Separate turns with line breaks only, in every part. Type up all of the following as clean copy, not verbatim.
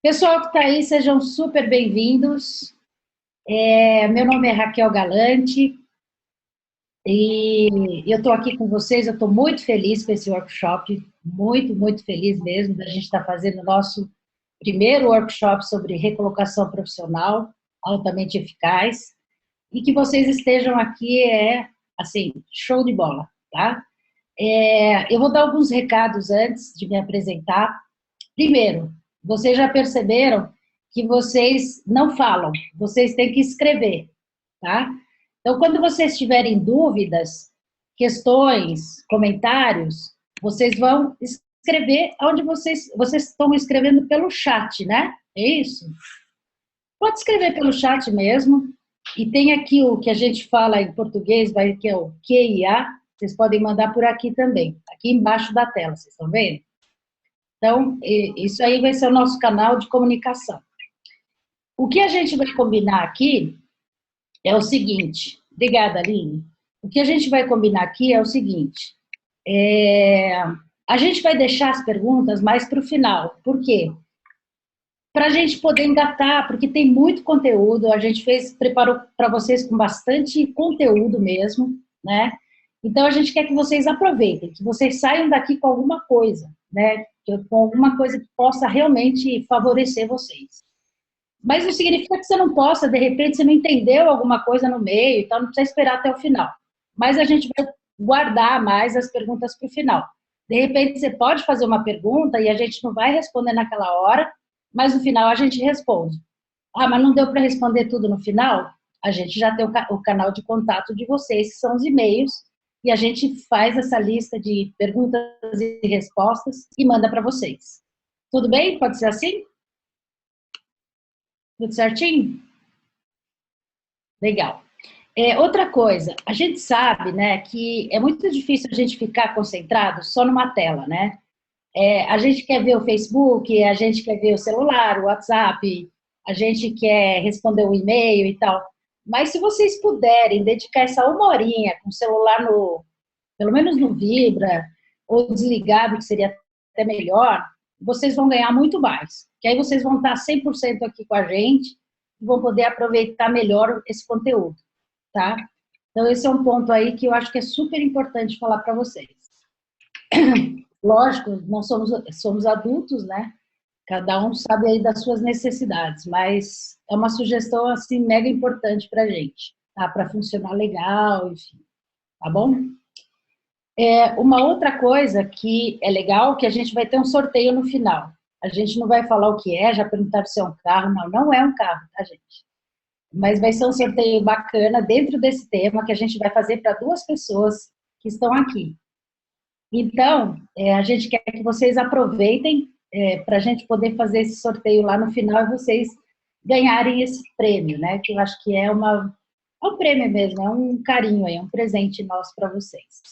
Pessoal que está aí, sejam super bem-vindos. Meu nome é Raquel Galante e eu estou aqui com vocês. Eu estou muito feliz com esse workshop, muito feliz mesmo da gente estar fazendo o nosso primeiro workshop sobre recolocação profissional altamente eficaz e que vocês estejam aqui assim, show de bola, tá? Eu vou dar alguns recados antes de me apresentar. Primeiro, vocês já perceberam que vocês não falam, vocês têm que escrever, tá? Então, quando vocês tiverem dúvidas, questões, comentários, vocês vão escrever onde vocês estão escrevendo pelo chat, né? É isso? Pode escrever pelo chat mesmo. E tem aqui o que a gente fala em português, que é o QIA, vocês podem mandar por aqui também, aqui embaixo da tela, vocês estão vendo? Então, isso aí vai ser o nosso canal de comunicação. O que a gente vai combinar aqui é o seguinte. Obrigada, Aline. O que a gente vai combinar aqui é o seguinte. A gente vai deixar as perguntas mais para o final. Por quê? Para a gente poder engatar, porque tem muito conteúdo. A gente preparou para vocês com bastante conteúdo mesmo, né? Então, a gente quer que vocês aproveitem, que vocês saiam daqui com alguma coisa, né? Com alguma coisa que possa realmente favorecer vocês. Mas não significa que você não possa, de repente, você não entendeu alguma coisa no meio, então não precisa esperar até o final. Mas a gente vai guardar mais as perguntas para o final. De repente, você pode fazer uma pergunta e a gente não vai responder naquela hora, mas no final a gente responde. Ah, mas não deu para responder tudo no final? A gente já tem o canal de contato de vocês, que são os e-mails, e a gente faz essa lista de perguntas e respostas e manda para vocês. Tudo bem? Pode ser assim? Tudo certinho? Legal. Outra coisa, a gente sabe, né, que é muito difícil a gente ficar concentrado só numa tela, né? A gente quer ver o Facebook, a gente quer ver o celular, o WhatsApp, a gente quer responder o e-mail e tal. Mas se vocês puderem dedicar essa uma horinha com o celular pelo menos no Vibra, ou desligado, que seria até melhor, vocês vão ganhar muito mais. Que aí vocês vão estar 100% aqui com a gente e vão poder aproveitar melhor esse conteúdo, tá? Então, esse é um ponto aí que eu acho que é super importante falar para vocês. Lógico, não somos adultos, né? Cada um sabe aí das suas necessidades, mas é uma sugestão, assim, mega importante para a gente, tá? Para funcionar legal, enfim, tá bom? Uma outra coisa que é legal, que a gente vai ter um sorteio no final. A gente não vai falar o que é, já perguntaram se é um carro, não é um carro, tá, gente? Mas vai ser um sorteio bacana dentro desse tema que a gente vai fazer para 2 pessoas que estão aqui. Então, a gente quer que vocês aproveitem para a gente poder fazer esse sorteio lá no final e vocês ganharem esse prêmio, né? Que eu acho que é um prêmio mesmo, é um carinho aí, um presente nosso para vocês.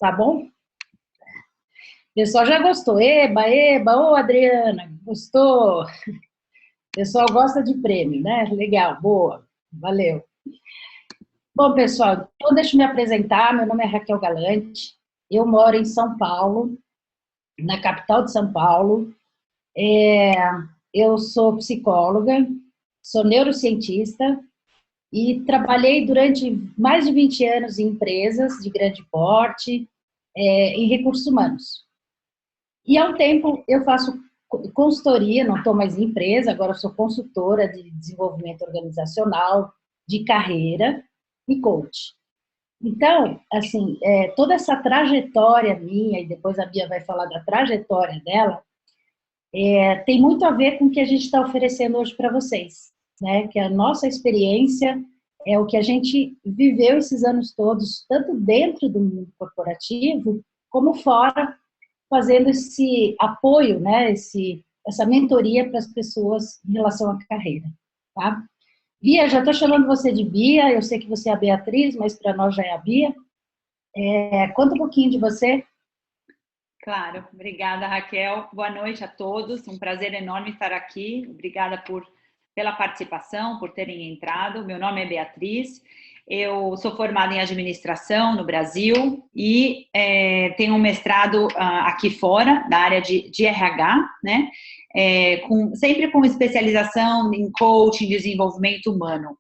Tá bom? O pessoal já gostou. Eba, ô Adriana, gostou? O pessoal gosta de prêmio, né? Legal, boa, valeu. Bom, pessoal, então deixa eu me apresentar. Meu nome é Raquel Galante, eu moro em São Paulo, na capital de São Paulo. Eu sou psicóloga, sou neurocientista e trabalhei durante mais de 20 anos em empresas de grande porte, em recursos humanos. E há um tempo eu faço consultoria, não estou mais em empresa, agora eu sou consultora de desenvolvimento organizacional, de carreira e coach. Então, assim, toda essa trajetória minha, e depois a Bia vai falar da trajetória dela, tem muito a ver com o que a gente está oferecendo hoje para vocês, né? Que a nossa experiência é o que a gente viveu esses anos todos, tanto dentro do mundo corporativo, como fora, fazendo esse apoio, né? Essa mentoria para as pessoas em relação à carreira, tá? Bia, já estou chamando você de Bia, eu sei que você é a Beatriz, mas para nós já é a Bia. Conta um pouquinho de você.
Claro, obrigada, Raquel. Boa noite a todos, um prazer enorme estar aqui. Obrigada pela participação, por terem entrado. Meu nome é Beatriz, eu sou formada em administração no Brasil e tenho um mestrado aqui fora, da área de RH, né? sempre com especialização em coaching, desenvolvimento humano.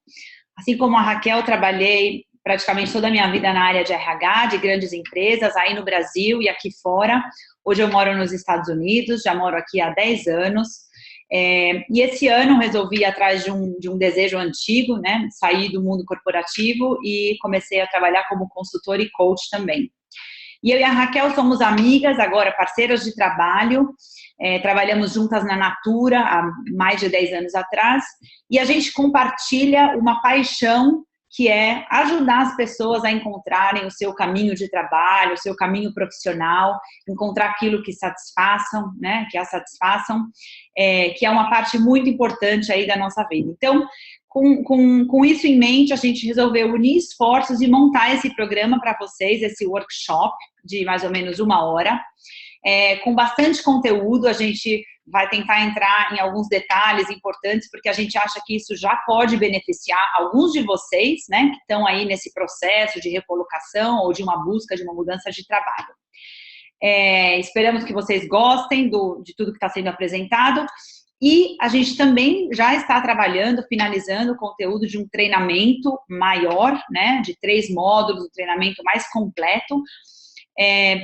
Assim como a Raquel, trabalhei praticamente toda a minha vida na área de RH, de grandes empresas, aí no Brasil e aqui fora. Hoje eu moro nos Estados Unidos, já moro aqui há 10 anos. E esse ano resolvi ir atrás de um desejo antigo, né? Sair do mundo corporativo e comecei a trabalhar como consultora e coach também. E eu e a Raquel somos amigas, agora parceiras de trabalho, trabalhamos juntas na Natura há mais de 10 anos atrás, e a gente compartilha uma paixão que é ajudar as pessoas a encontrarem o seu caminho de trabalho, o seu caminho profissional, encontrar aquilo que satisfaçam, né, que as satisfaçam, que é uma parte muito importante aí da nossa vida. Então, com isso em mente, a gente resolveu unir esforços e montar esse programa para vocês, esse workshop de mais ou menos 1 hora, com bastante conteúdo. A gente vai tentar entrar em alguns detalhes importantes, porque a gente acha que isso já pode beneficiar alguns de vocês, né, que estão aí nesse processo de recolocação ou de uma busca de uma mudança de trabalho. Esperamos que vocês gostem de tudo que está sendo apresentado. E a gente também já está trabalhando, finalizando o conteúdo de um treinamento maior, né, de 3 módulos, um treinamento mais completo,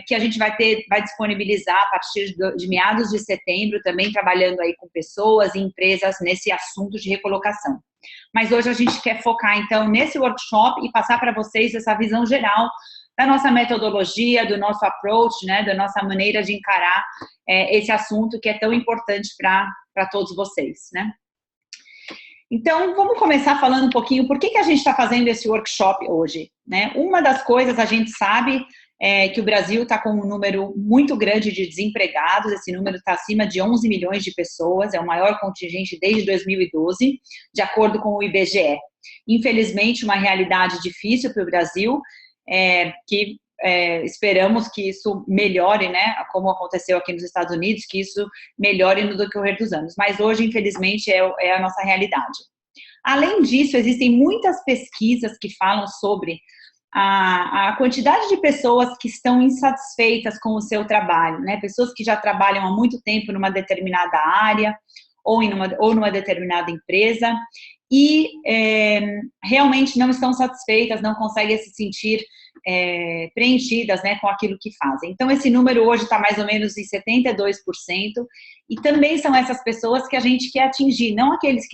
que a gente vai disponibilizar a partir de meados de setembro, também trabalhando aí com pessoas e empresas nesse assunto de recolocação. Mas hoje a gente quer focar, então, nesse workshop e passar para vocês essa visão geral da nossa metodologia, do nosso approach, né, da nossa maneira de encarar esse assunto que é tão importante para todos vocês, né? Então, vamos começar falando um pouquinho por que a gente está fazendo esse workshop hoje, né? Uma das coisas, a gente sabe que o Brasil está com um número muito grande de desempregados, esse número está acima de 11 milhões de pessoas, é o maior contingente desde 2012, de acordo com o IBGE. Infelizmente, uma realidade difícil para o Brasil, que esperamos que isso melhore, né, como aconteceu aqui nos Estados Unidos, que isso melhore no decorrer dos anos. Mas hoje, infelizmente, é a nossa realidade. Além disso, existem muitas pesquisas que falam sobre a quantidade de pessoas que estão insatisfeitas com o seu trabalho, né, pessoas que já trabalham há muito tempo numa determinada área ou numa determinada empresa e realmente não estão satisfeitas, não conseguem se sentir preenchidas, né, com aquilo que fazem. Então, esse número hoje está mais ou menos em 72%, e também são essas pessoas que a gente quer atingir, não apenas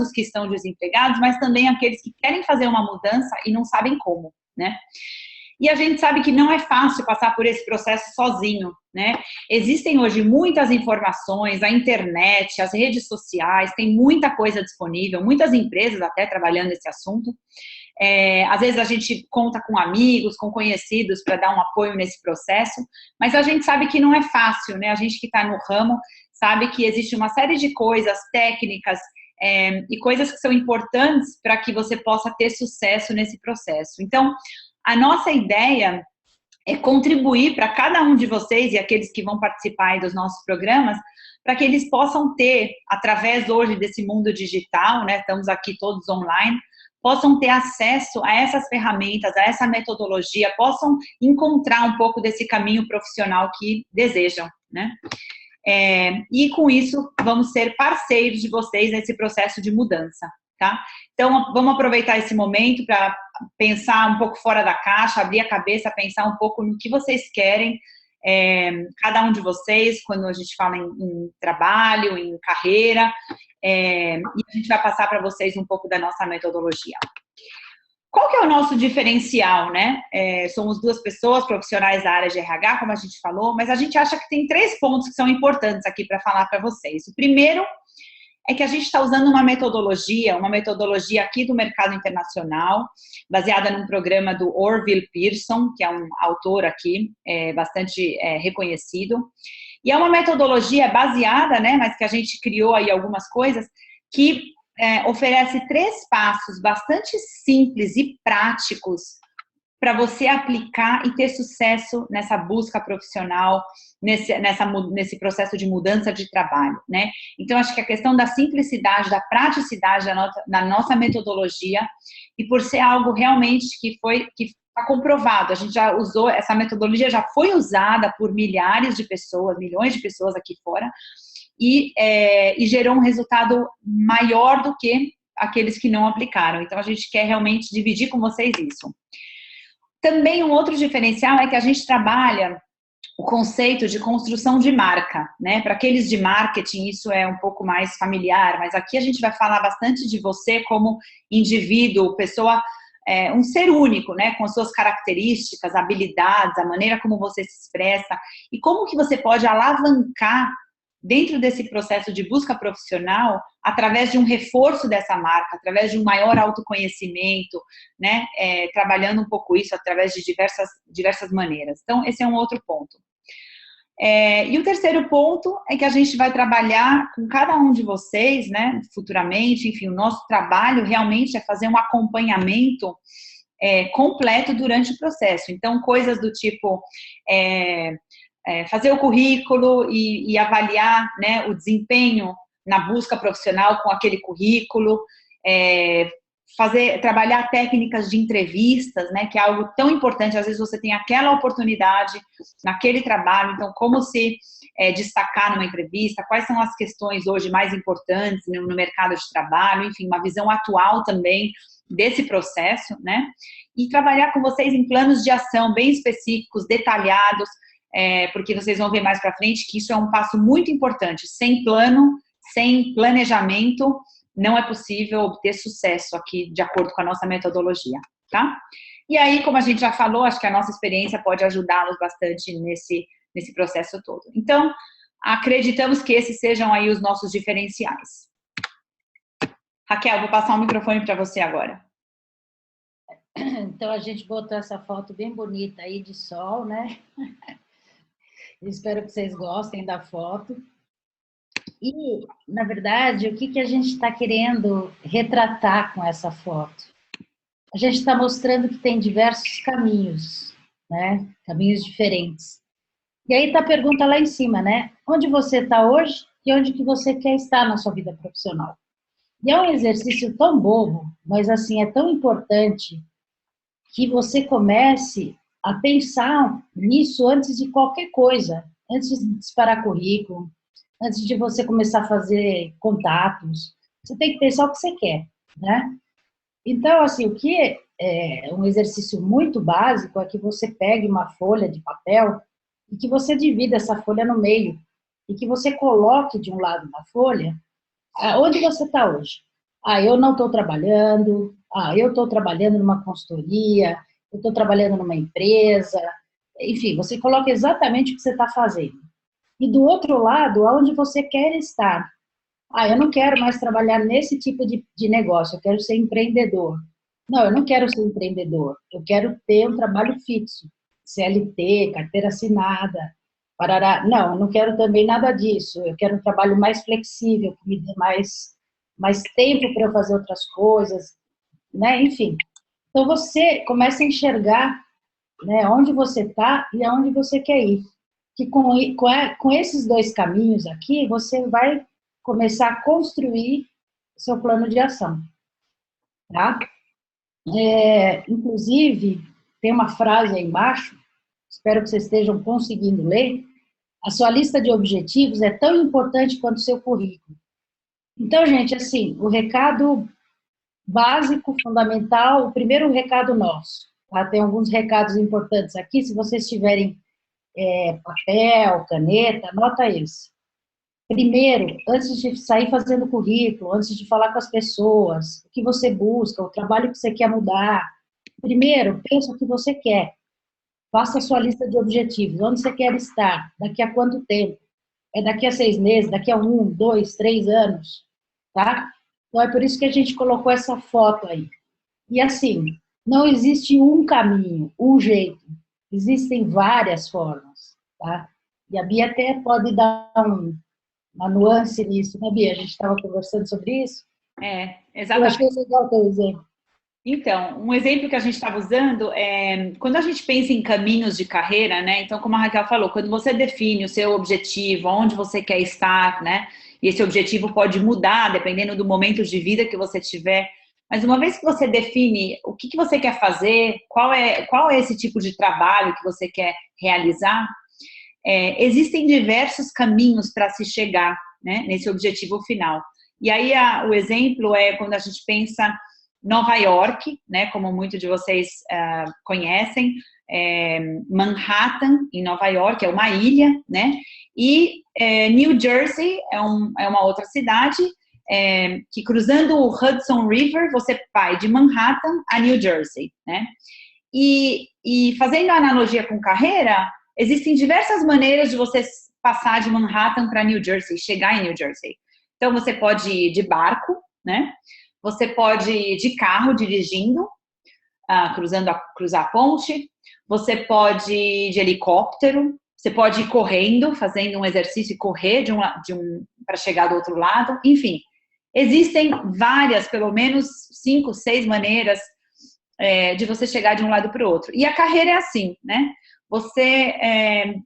os que estão desempregados, mas também aqueles que querem fazer uma mudança e não sabem como, né? E a gente sabe que não é fácil passar por esse processo sozinho, né? Existem hoje muitas informações, a internet, as redes sociais, tem muita coisa disponível, muitas empresas até trabalhando esse assunto. Às vezes a gente conta com amigos, com conhecidos para dar um apoio nesse processo, mas a gente sabe que não é fácil, né? A gente que está no ramo sabe que existe uma série de coisas, técnicas, e coisas que são importantes para que você possa ter sucesso nesse processo. Então, a nossa ideia é contribuir para cada um de vocês e aqueles que vão participar aí dos nossos programas, para que eles possam ter, através hoje desse mundo digital, né, estamos aqui todos online, possam ter acesso a essas ferramentas, a essa metodologia, possam encontrar um pouco desse caminho profissional que desejam, né? E com isso, vamos ser parceiros de vocês nesse processo de mudança, tá? Então, vamos aproveitar esse momento para pensar um pouco fora da caixa, abrir a cabeça, pensar um pouco no que vocês querem, cada um de vocês, quando a gente fala em trabalho, em carreira, e a gente vai passar para vocês um pouco da nossa metodologia. Qual que é o nosso diferencial, né? Somos 2 pessoas profissionais da área de RH, como a gente falou, mas a gente acha que tem 3 pontos que são importantes aqui para falar para vocês. O primeiro é que a gente está usando uma metodologia aqui do mercado internacional, baseada num programa do Orville Pearson, que é um autor aqui bastante reconhecido. E é uma metodologia baseada, né, mas que a gente criou aí algumas coisas, que oferece 3 passos bastante simples e práticos para você aplicar e ter sucesso nessa busca profissional, nesse processo de mudança de trabalho, né? Então, acho que a questão da simplicidade, da praticidade da nossa metodologia, e por ser algo realmente que está comprovado, a gente já usou, essa metodologia já foi usada por milhares de pessoas, milhões de pessoas aqui fora, e gerou um resultado maior do que aqueles que não aplicaram. Então, a gente quer realmente dividir com vocês isso. Também um outro diferencial é que a gente trabalha o conceito de construção de marca, né? Para aqueles de marketing, isso é um pouco mais familiar, mas aqui a gente vai falar bastante de você como indivíduo, pessoa, um ser único, né? Com as suas características, habilidades, a maneira como você se expressa e como que você pode alavancar dentro desse processo de busca profissional, através de um reforço dessa marca, através de um maior autoconhecimento, né? Trabalhando um pouco isso através de diversas maneiras. Então, esse é um outro ponto. E o terceiro ponto é que a gente vai trabalhar com cada um de vocês, né? Futuramente, enfim, o nosso trabalho realmente é fazer um acompanhamento completo durante o processo. Então, coisas do tipo... fazer o currículo e avaliar, né, o desempenho na busca profissional com aquele currículo, trabalhar técnicas de entrevistas, né, que é algo tão importante. Às vezes você tem aquela oportunidade naquele trabalho, então como se destacar numa entrevista, quais são as questões hoje mais importantes no mercado de trabalho, enfim, uma visão atual também desse processo, né, e trabalhar com vocês em planos de ação bem específicos, detalhados, porque vocês vão ver mais para frente que isso é um passo muito importante. Sem plano, sem planejamento, não é possível obter sucesso aqui, de acordo com a nossa metodologia, tá? E aí, como a gente já falou, acho que a nossa experiência pode ajudá-los bastante nesse processo todo. Então, acreditamos que esses sejam aí os nossos diferenciais. Raquel, vou passar o microfone para você agora.
Então, a gente botou essa foto bem bonita aí de sol, né? Espero que vocês gostem da foto. E, na verdade, o que a gente está querendo retratar com essa foto? A gente está mostrando que tem diversos caminhos, né? Caminhos diferentes. E aí está a pergunta lá em cima, né? Onde você está hoje e onde que você quer estar na sua vida profissional? E é um exercício tão bobo, mas assim, é tão importante que você comece a pensar nisso antes de qualquer coisa, antes de disparar currículo, antes de você começar a fazer contatos. Você tem que pensar o que você quer, né? Então, assim, o que é um exercício muito básico é que você pegue uma folha de papel e que você divida essa folha no meio e que você coloque de um lado da folha onde você está hoje. Eu não estou trabalhando, eu estou trabalhando numa consultoria, eu estou trabalhando numa empresa, enfim, você coloca exatamente o que você está fazendo. E do outro lado, aonde você quer estar. Eu não quero mais trabalhar nesse tipo de negócio, eu quero ser empreendedor. Não, eu não quero ser empreendedor, eu quero ter um trabalho fixo, CLT, carteira assinada, parará. Não, eu não quero também nada disso, eu quero um trabalho mais flexível, que me dê mais tempo para eu fazer outras coisas, né? Enfim. Então, você começa a enxergar, né, onde você está e aonde você quer ir. Que com esses dois caminhos aqui, você vai começar a construir o seu plano de ação, tá? Inclusive, tem uma frase aí embaixo, espero que vocês estejam conseguindo ler, a sua lista de objetivos é tão importante quanto o seu currículo. Então, gente, assim, o recado básico, fundamental, o primeiro recado nosso, tá? Tem alguns recados importantes aqui, se vocês tiverem papel, caneta, anota esse. Primeiro, antes de sair fazendo currículo, antes de falar com as pessoas, o que você busca, o trabalho que você quer mudar, primeiro, pensa o que você quer. Faça a sua lista de objetivos, onde você quer estar, daqui a quanto tempo. É daqui a 6 meses, daqui a 1, 2, 3 anos, tá? Então, é por isso que a gente colocou essa foto aí. E assim, não existe um caminho, um jeito. Existem várias formas, tá? E a Bia até pode dar uma nuance nisso, né, Bia? A gente estava conversando sobre isso.
Exatamente.
Eu achei legal o teu exemplo.
Então, um exemplo que a gente estava usando é quando a gente pensa em caminhos de carreira, né? Então, como a Raquel falou, quando você define o seu objetivo, onde você quer estar, né? E esse objetivo pode mudar dependendo do momento de vida que você estiver Mas uma vez que você define o que você quer fazer, qual é esse tipo de trabalho que você quer realizar, existem diversos caminhos para se chegar, né, nesse objetivo final. E aí o exemplo é quando a gente pensa Nova York, né, como muitos de vocês conhecem, Manhattan, em Nova York, é uma ilha, né, e New Jersey é uma outra cidade, que cruzando o Hudson River, você vai de Manhattan a New Jersey, né, e fazendo a analogia com carreira, existem diversas maneiras de você passar de Manhattan para New Jersey, chegar em New Jersey. Então, você pode ir de barco, né? Você pode ir de carro, dirigindo, cruzar a ponte. Você pode ir de helicóptero. Você pode ir correndo, fazendo um exercício e correr para chegar do outro lado. Enfim, existem várias, pelo menos 5, 6 maneiras de você chegar de um lado para o outro. E a carreira é assim, né? Você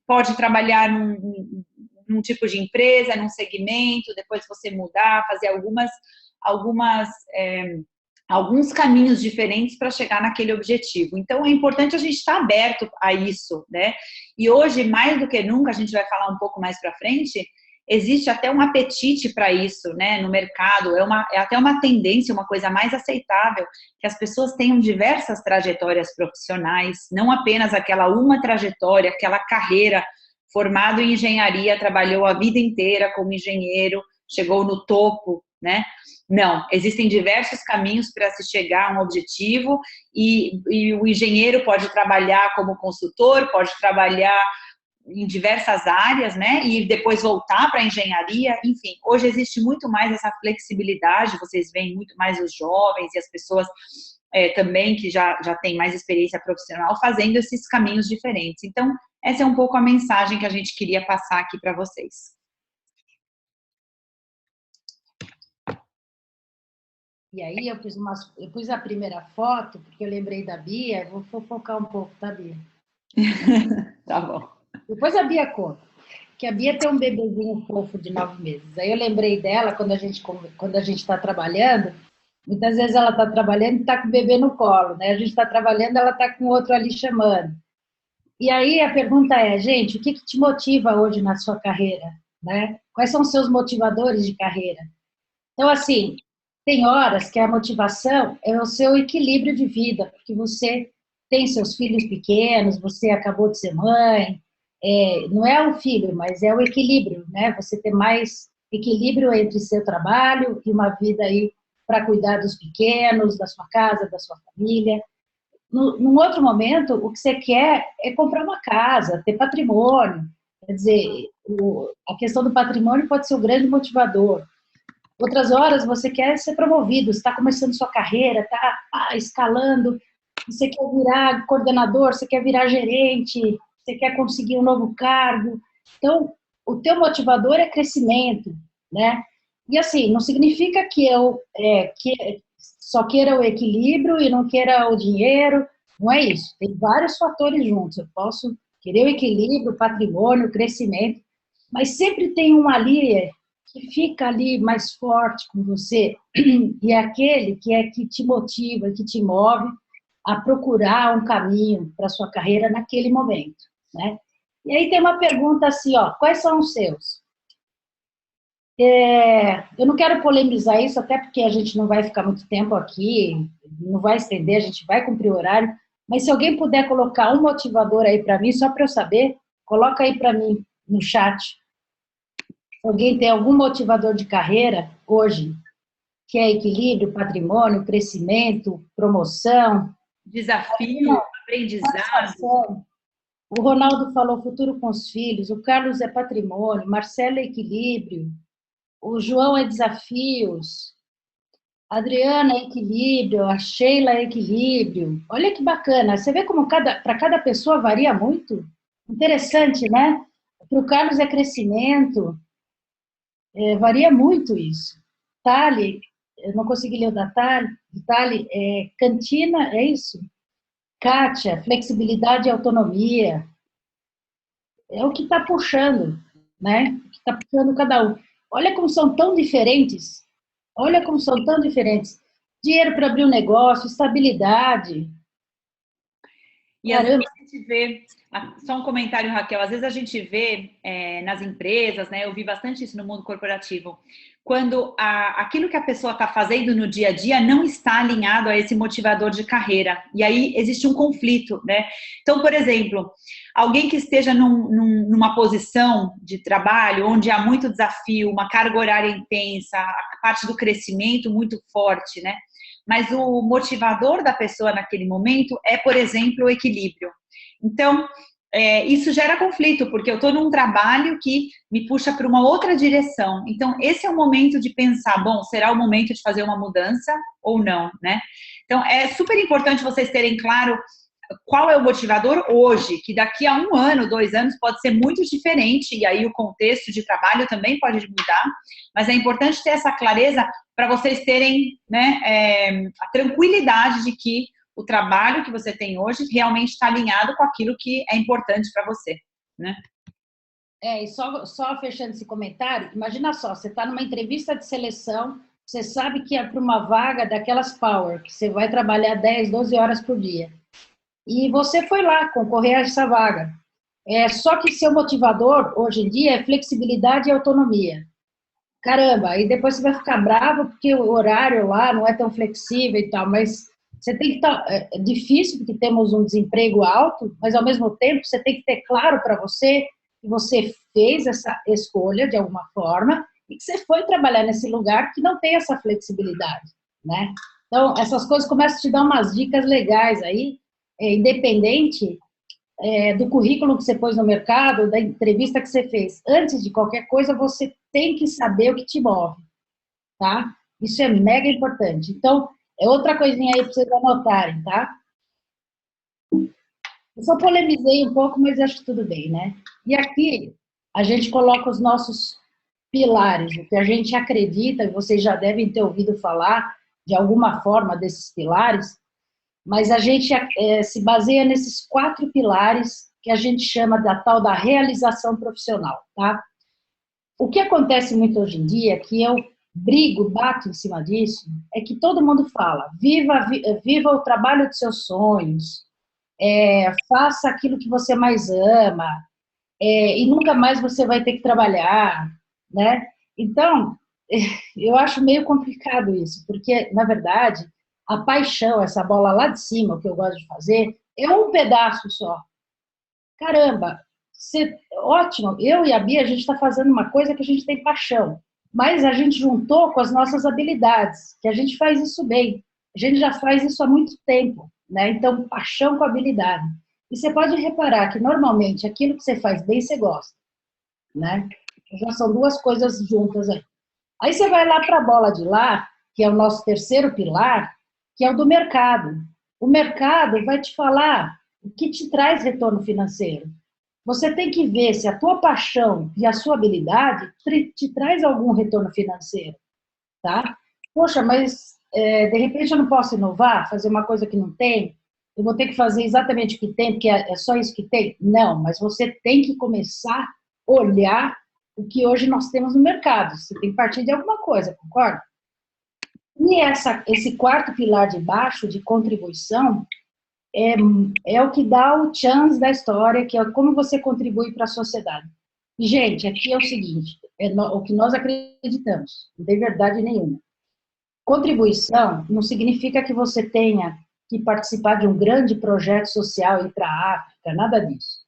pode trabalhar num tipo de empresa, num segmento, depois você mudar, fazer alguns caminhos diferentes para chegar naquele objetivo. Então, é importante a gente estar aberto a isso, né? E hoje, mais do que nunca, a gente vai falar um pouco mais para frente, existe até um apetite para isso, né, no mercado, é até uma tendência, uma coisa mais aceitável, que as pessoas tenham diversas trajetórias profissionais, não apenas aquela uma trajetória, aquela carreira, formado em engenharia, trabalhou a vida inteira como engenheiro, chegou no topo, né? Não, existem diversos caminhos para se chegar a um objetivo e o engenheiro pode trabalhar como consultor, pode trabalhar em diversas áreas, né, e depois voltar para a engenharia, enfim, hoje existe muito mais essa flexibilidade, vocês veem muito mais os jovens e as pessoas também que já têm mais experiência profissional fazendo esses caminhos diferentes. Então, essa é um pouco a mensagem que a gente queria passar aqui para vocês.
E aí eu pus a primeira foto, porque eu lembrei da Bia, vou fofocar um pouco, tá, Bia?
Tá bom.
Depois a Bia conta, que a Bia tem um bebezinho fofo de 9 meses. Aí eu lembrei dela quando a gente está trabalhando, muitas vezes ela está trabalhando e está com o bebê no colo, né? A gente está trabalhando, ela está com outro ali chamando. E aí a pergunta é, gente, o que te motiva hoje na sua carreira, né? Quais são os seus motivadores de carreira? Então, assim, tem horas que a motivação é o seu equilíbrio de vida, porque você tem seus filhos pequenos, você acabou de ser mãe, não é o filho, mas é o equilíbrio, né? Você ter mais equilíbrio entre seu trabalho e uma vida aí para cuidar dos pequenos, da sua casa, da sua família. Num outro momento, o que você quer é comprar uma casa, ter patrimônio. Quer dizer, a questão do patrimônio pode ser o grande motivador. Outras horas você quer ser promovido, está começando sua carreira, está escalando, você quer virar coordenador, você quer virar gerente, você quer conseguir um novo cargo. Então, o teu motivador é crescimento, né? E assim, não significa que eu só queira o equilíbrio e não queira o dinheiro, não é isso. Tem vários fatores juntos. Eu posso querer o equilíbrio, o patrimônio, o crescimento, mas sempre tem um ali que fica ali mais forte com você e é aquele que te motiva, que te move a procurar um caminho para a sua carreira naquele momento, né? E aí tem uma pergunta assim, ó, quais são os seus? Eu não quero polemizar isso, até porque a gente não vai ficar muito tempo aqui, não vai estender, a gente vai cumprir o horário, mas se alguém puder colocar um motivador aí para mim, só para eu saber, coloca aí para mim no chat. Alguém tem algum motivador de carreira hoje, que é equilíbrio, patrimônio, crescimento, promoção?
Desafio, aprendizado.
O Ronaldo falou futuro com os filhos, o Carlos é patrimônio, Marcelo é equilíbrio, o João é desafios, a Adriana é equilíbrio, a Sheila é equilíbrio. Olha que bacana, você vê como para cada pessoa varia muito? Interessante, né? Para o Carlos é crescimento, varia muito isso. Tali, eu não consegui ler o da Tali, cantina, é isso? Kátia, flexibilidade e autonomia. É o que está puxando, né? O que está puxando cada um. Olha como são tão diferentes. Olha como são tão diferentes. Dinheiro para abrir um negócio, estabilidade.
E às vezes a gente vê, só um comentário, Raquel, às vezes a gente vê nas empresas, né? Eu vi bastante isso no mundo corporativo, quando aquilo que a pessoa está fazendo no dia a dia não está alinhado a esse motivador de carreira. E aí existe um conflito, né? Então, por exemplo, alguém que esteja numa posição de trabalho onde há muito desafio, uma carga horária intensa, a parte do crescimento muito forte, né? Mas o motivador da pessoa naquele momento é, por exemplo, o equilíbrio. Então, isso gera conflito, porque eu estou num trabalho que me puxa para uma outra direção. Então, esse é o momento de pensar, bom, será o momento de fazer uma mudança ou não, né? Então, é super importante vocês terem claro qual é o motivador hoje, que daqui a 1 ano, 2 anos pode ser muito diferente, e aí o contexto de trabalho também pode mudar, mas é importante ter essa clareza para vocês terem, né, a tranquilidade de que o trabalho que você tem hoje realmente está alinhado com aquilo que é importante para você, né?
E só fechando esse comentário, imagina só, você está numa entrevista de seleção, você sabe que é para uma vaga daquelas power, que você vai trabalhar 10, 12 horas por dia. E você foi lá concorrer a essa vaga. Só que seu motivador, hoje em dia, é flexibilidade e autonomia. Caramba, aí depois você vai ficar bravo porque o horário lá não é tão flexível e tal, mas você tem que estar... É difícil porque temos um desemprego alto, mas ao mesmo tempo você tem que ter claro para você que você fez essa escolha de alguma forma e que você foi trabalhar nesse lugar que não tem essa flexibilidade, né? Então, essas coisas começam a te dar umas dicas legais aí, independente do currículo que você pôs no mercado, da entrevista que você fez. Antes de qualquer coisa, você tem que saber o que te move, tá? Isso é mega importante. Então, é outra coisinha aí para vocês anotarem, tá? Eu só polemizei um pouco, mas acho que tudo bem, né? E aqui, a gente coloca os nossos pilares, o que a gente acredita, e vocês já devem ter ouvido falar de alguma forma desses pilares, mas a gente se baseia nesses 4 pilares que a gente chama da tal da realização profissional, tá? O que acontece muito hoje em dia, que eu brigo, bato em cima disso, é que todo mundo fala, viva o trabalho dos seus sonhos, faça aquilo que você mais ama, e nunca mais você vai ter que trabalhar, né? Então, eu acho meio complicado isso, porque, na verdade, a paixão, essa bola lá de cima, o que eu gosto de fazer, é um pedaço só. Caramba, ótimo, eu e a Bia, a gente está fazendo uma coisa que a gente tem paixão, mas a gente juntou com as nossas habilidades, que a gente faz isso bem. A gente já faz isso há muito tempo, né? Então, paixão com habilidade. E você pode reparar que, normalmente, aquilo que você faz bem, você gosta, né? Já são 2 coisas juntas aí. Aí você vai lá para a bola de lá, que é o nosso terceiro pilar, que é o do mercado. O mercado vai te falar o que te traz retorno financeiro. Você tem que ver se a tua paixão e a sua habilidade te traz algum retorno financeiro, tá? Poxa, mas de repente eu não posso inovar, fazer uma coisa que não tem, eu vou ter que fazer exatamente o que tem, porque é só isso que tem? Não, mas você tem que começar a olhar o que hoje nós temos no mercado. Você tem que partir de alguma coisa, concorda? E esse 4º pilar de baixo, de contribuição, é o que dá o chance da história, que é como você contribui para a sociedade. E, gente, aqui é o seguinte, o que nós acreditamos, não tem verdade nenhuma. Contribuição não significa que você tenha que participar de um grande projeto social, ir para a África, nada disso.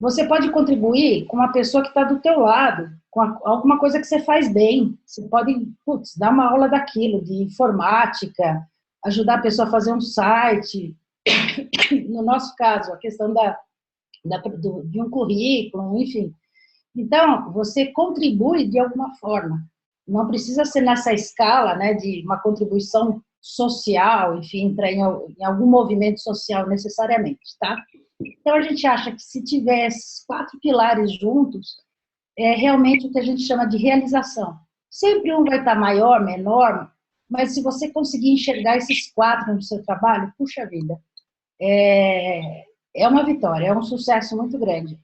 Você pode contribuir com uma pessoa que está do teu lado, com alguma coisa que você faz bem. Você pode, dar uma aula daquilo, de informática, ajudar a pessoa a fazer um site. No nosso caso, a questão de um currículo, enfim. Então, você contribui de alguma forma. Não precisa ser nessa escala, né, de uma contribuição social, enfim, entrar em algum movimento social necessariamente, tá? Então, a gente acha que se tiver esses 4 pilares juntos, é realmente o que a gente chama de realização. Sempre um vai estar maior, menor, mas se você conseguir enxergar esses 4 no seu trabalho, puxa vida, é uma vitória, é um sucesso muito grande.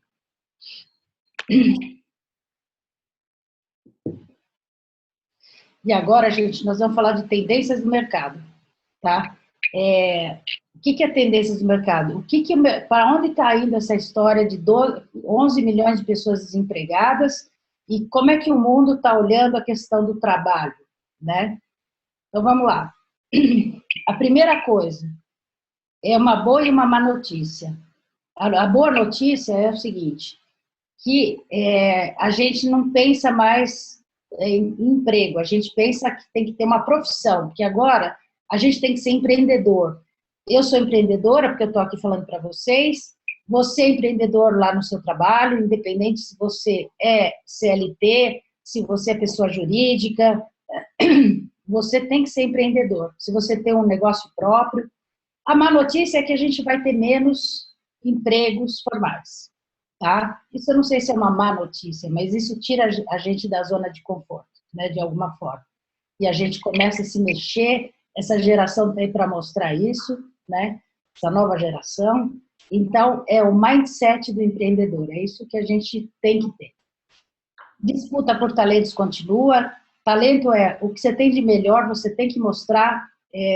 E agora, gente, nós vamos falar de tendências do mercado, tá? O que é tendências do mercado? Para onde está indo essa história de 11 milhões de pessoas desempregadas e como é que o mundo está olhando a questão do trabalho, né? Então, vamos lá. A primeira coisa é uma boa e uma má notícia. A boa notícia é o seguinte, que a gente não pensa mais em emprego, a gente pensa que tem que ter uma profissão, porque agora a gente tem que ser empreendedor. Eu sou empreendedora, porque eu estou aqui falando para vocês, você é empreendedor lá no seu trabalho, independente se você é CLT, se você é pessoa jurídica, você tem que ser empreendedor. Se você tem um negócio próprio. A má notícia é que a gente vai ter menos empregos formais, tá? Isso eu não sei se é uma má notícia, mas isso tira a gente da zona de conforto, né, de alguma forma. E a gente começa a se mexer, essa geração tem para mostrar isso, né? Essa nova geração. Então, é o mindset do empreendedor, é isso que a gente tem que ter. Disputa por talentos continua, talento é o que você tem de melhor, você tem que mostrar,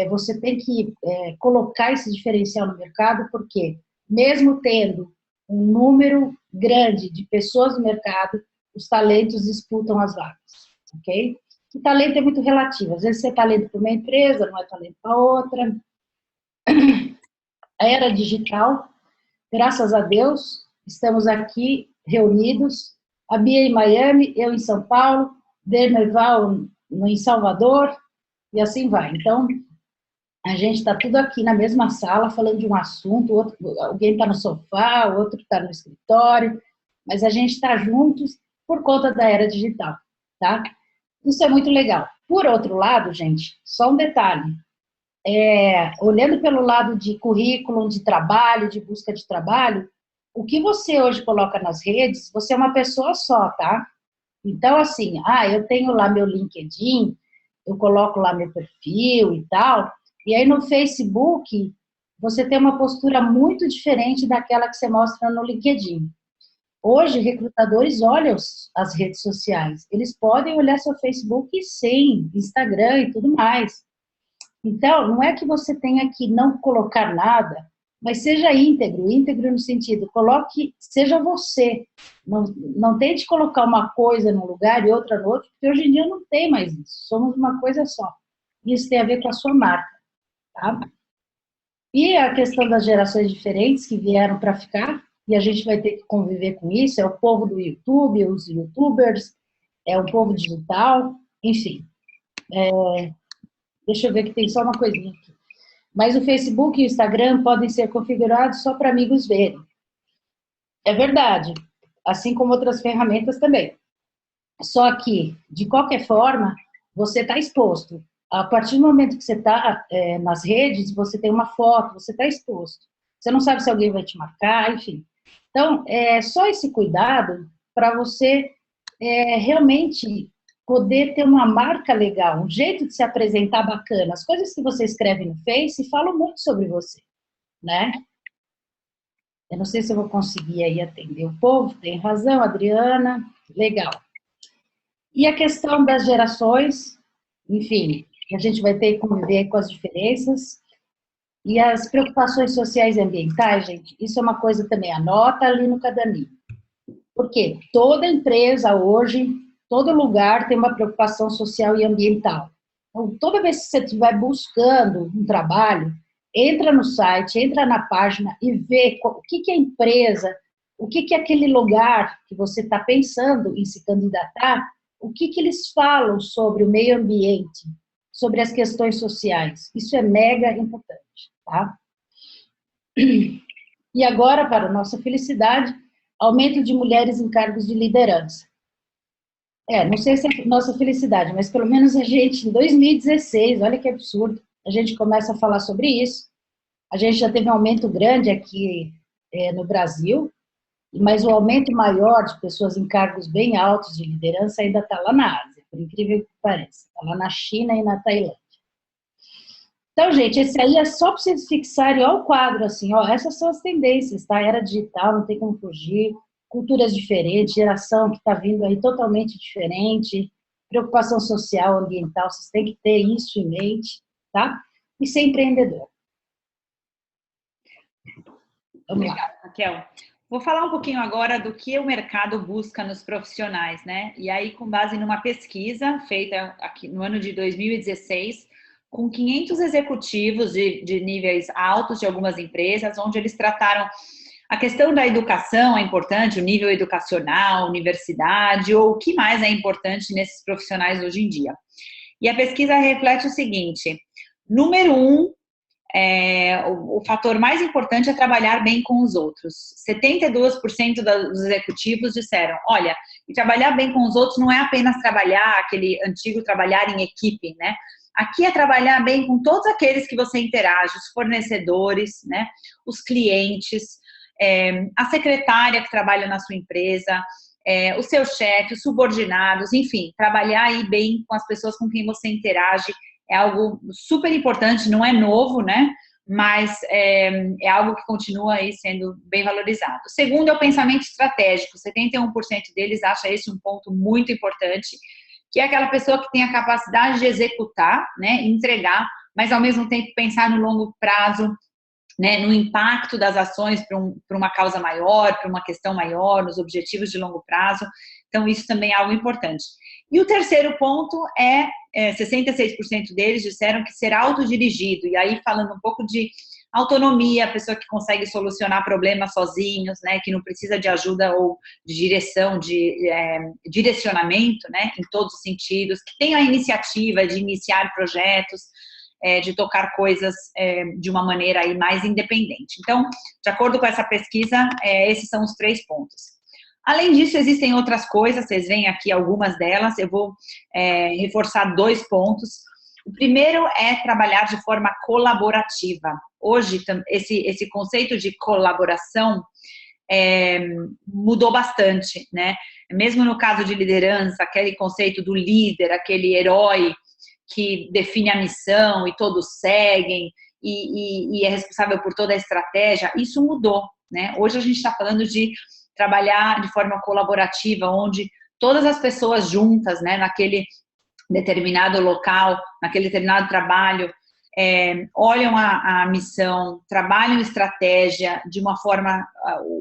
você tem que colocar esse diferencial no mercado, porque mesmo tendo um número grande de pessoas no mercado, os talentos disputam as vagas, ok? O talento é muito relativo, às vezes você é talento para uma empresa, não é talento para outra. A era digital, graças a Deus, estamos aqui reunidos, a Bia em Miami, eu em São Paulo, Dermerval em Salvador, e assim vai. Então, a gente está tudo aqui na mesma sala, falando de um assunto, alguém está no sofá, o outro está no escritório, mas a gente está juntos por conta da era digital, tá? Isso é muito legal. Por outro lado, gente, só um detalhe, olhando pelo lado de currículo, de trabalho, de busca de trabalho, o que você hoje coloca nas redes, você é uma pessoa só, tá? Então, assim, eu tenho lá meu LinkedIn, eu coloco lá meu perfil e tal, e aí no Facebook, você tem uma postura muito diferente daquela que você mostra no LinkedIn. Hoje, recrutadores olham as redes sociais, eles podem olhar seu Facebook sim, Instagram e tudo mais. Então, não é que você tenha que não colocar nada, mas seja íntegro, íntegro no sentido, coloque, seja você, não tente colocar uma coisa num lugar e outra no outro, porque hoje em dia não tem mais isso, somos uma coisa só. Isso tem a ver com a sua marca, tá? E a questão das gerações diferentes que vieram para ficar, e a gente vai ter que conviver com isso, é o povo do YouTube, os YouTubers, é o povo digital, enfim. Deixa eu ver que tem só uma coisinha aqui. Mas o Facebook e o Instagram podem ser configurados só para amigos verem. É verdade, assim como outras ferramentas também. Só que, de qualquer forma, você está exposto. A partir do momento que você está nas redes, você tem uma foto, você está exposto. Você não sabe se alguém vai te marcar, enfim. Então, é só esse cuidado para você realmente poder ter uma marca legal, um jeito de se apresentar bacana. As coisas que você escreve no Face falam muito sobre você, né? Eu não sei se eu vou conseguir aí atender o povo, tem razão, Adriana, legal. E a questão das gerações, enfim, a gente vai ter que conviver com as diferenças. E as preocupações sociais e ambientais, gente, isso é uma coisa também, anota ali no caderninho. Porque toda empresa hoje, todo lugar tem uma preocupação social e ambiental. Então, toda vez que você estiver buscando um trabalho, entra no site, entra na página e vê o que é a empresa, o que é aquele lugar que você está pensando em se candidatar, o que eles falam sobre o meio ambiente, sobre as questões sociais. Isso é mega importante, tá? E agora, para nossa felicidade, aumento de mulheres em cargos de liderança. Não sei se é nossa felicidade, mas pelo menos a gente, em 2016, olha que absurdo, a gente começa a falar sobre isso. A gente já teve um aumento grande aqui no Brasil, mas o aumento maior de pessoas em cargos bem altos de liderança ainda está lá na Ásia, por incrível que pareça. Está lá na China e na Tailândia. Então, gente, esse aí é só para vocês fixarem, ó, o quadro, assim, ó, essas são as tendências, tá? Era digital, não tem como fugir, culturas diferentes, geração que está vindo aí totalmente diferente, preocupação social, ambiental, vocês têm que ter isso em mente, tá? E ser empreendedor. Vamos lá.
Raquel. Vou falar um pouquinho agora do que o mercado busca nos profissionais, né? E aí, com base numa pesquisa feita aqui no ano de 2016, com 500 executivos de níveis altos de algumas empresas, onde eles trataram a questão da educação é importante, o nível educacional, universidade, ou o que mais é importante nesses profissionais hoje em dia. E a pesquisa reflete o seguinte: número 1, o fator mais importante é trabalhar bem com os outros. 72% dos executivos disseram, olha, e trabalhar bem com os outros não é apenas trabalhar, aquele antigo trabalhar em equipe, né? Aqui é trabalhar bem com todos aqueles que você interage, os fornecedores, né? Os clientes, a secretária que trabalha na sua empresa, o seu chefe, os subordinados, enfim, trabalhar aí bem com as pessoas com quem você interage é algo super importante, não é novo, né? Mas é algo que continua aí sendo bem valorizado. O segundo é o pensamento estratégico. 71% deles acha esse um ponto muito importante, que é aquela pessoa que tem a capacidade de executar, né, entregar, mas ao mesmo tempo pensar no longo prazo, né, no impacto das ações para uma causa maior, para uma questão maior, nos objetivos de longo prazo. Então, isso também é algo importante. E o terceiro ponto 66% deles disseram que ser autodirigido, e aí falando um pouco de autonomia, a pessoa que consegue solucionar problemas sozinhos, né, que não precisa de ajuda ou de direção, de direcionamento, né, em todos os sentidos, que tem a iniciativa de iniciar projetos, de tocar coisas de uma maneira aí mais independente. Então, de acordo com essa pesquisa, esses são os 3 pontos. Além disso, existem outras coisas, vocês veem aqui algumas delas, eu vou reforçar 2 pontos. O primeiro é trabalhar de forma colaborativa. Hoje, esse conceito de colaboração mudou bastante, né? Mesmo no caso de liderança, aquele conceito do líder, aquele herói que define a missão e todos seguem e é responsável por toda a estratégia, isso mudou, né? Hoje a gente está falando de trabalhar de forma colaborativa, onde todas as pessoas juntas, né, naquele determinado local, naquele determinado trabalho, olham a missão, trabalham estratégia de uma forma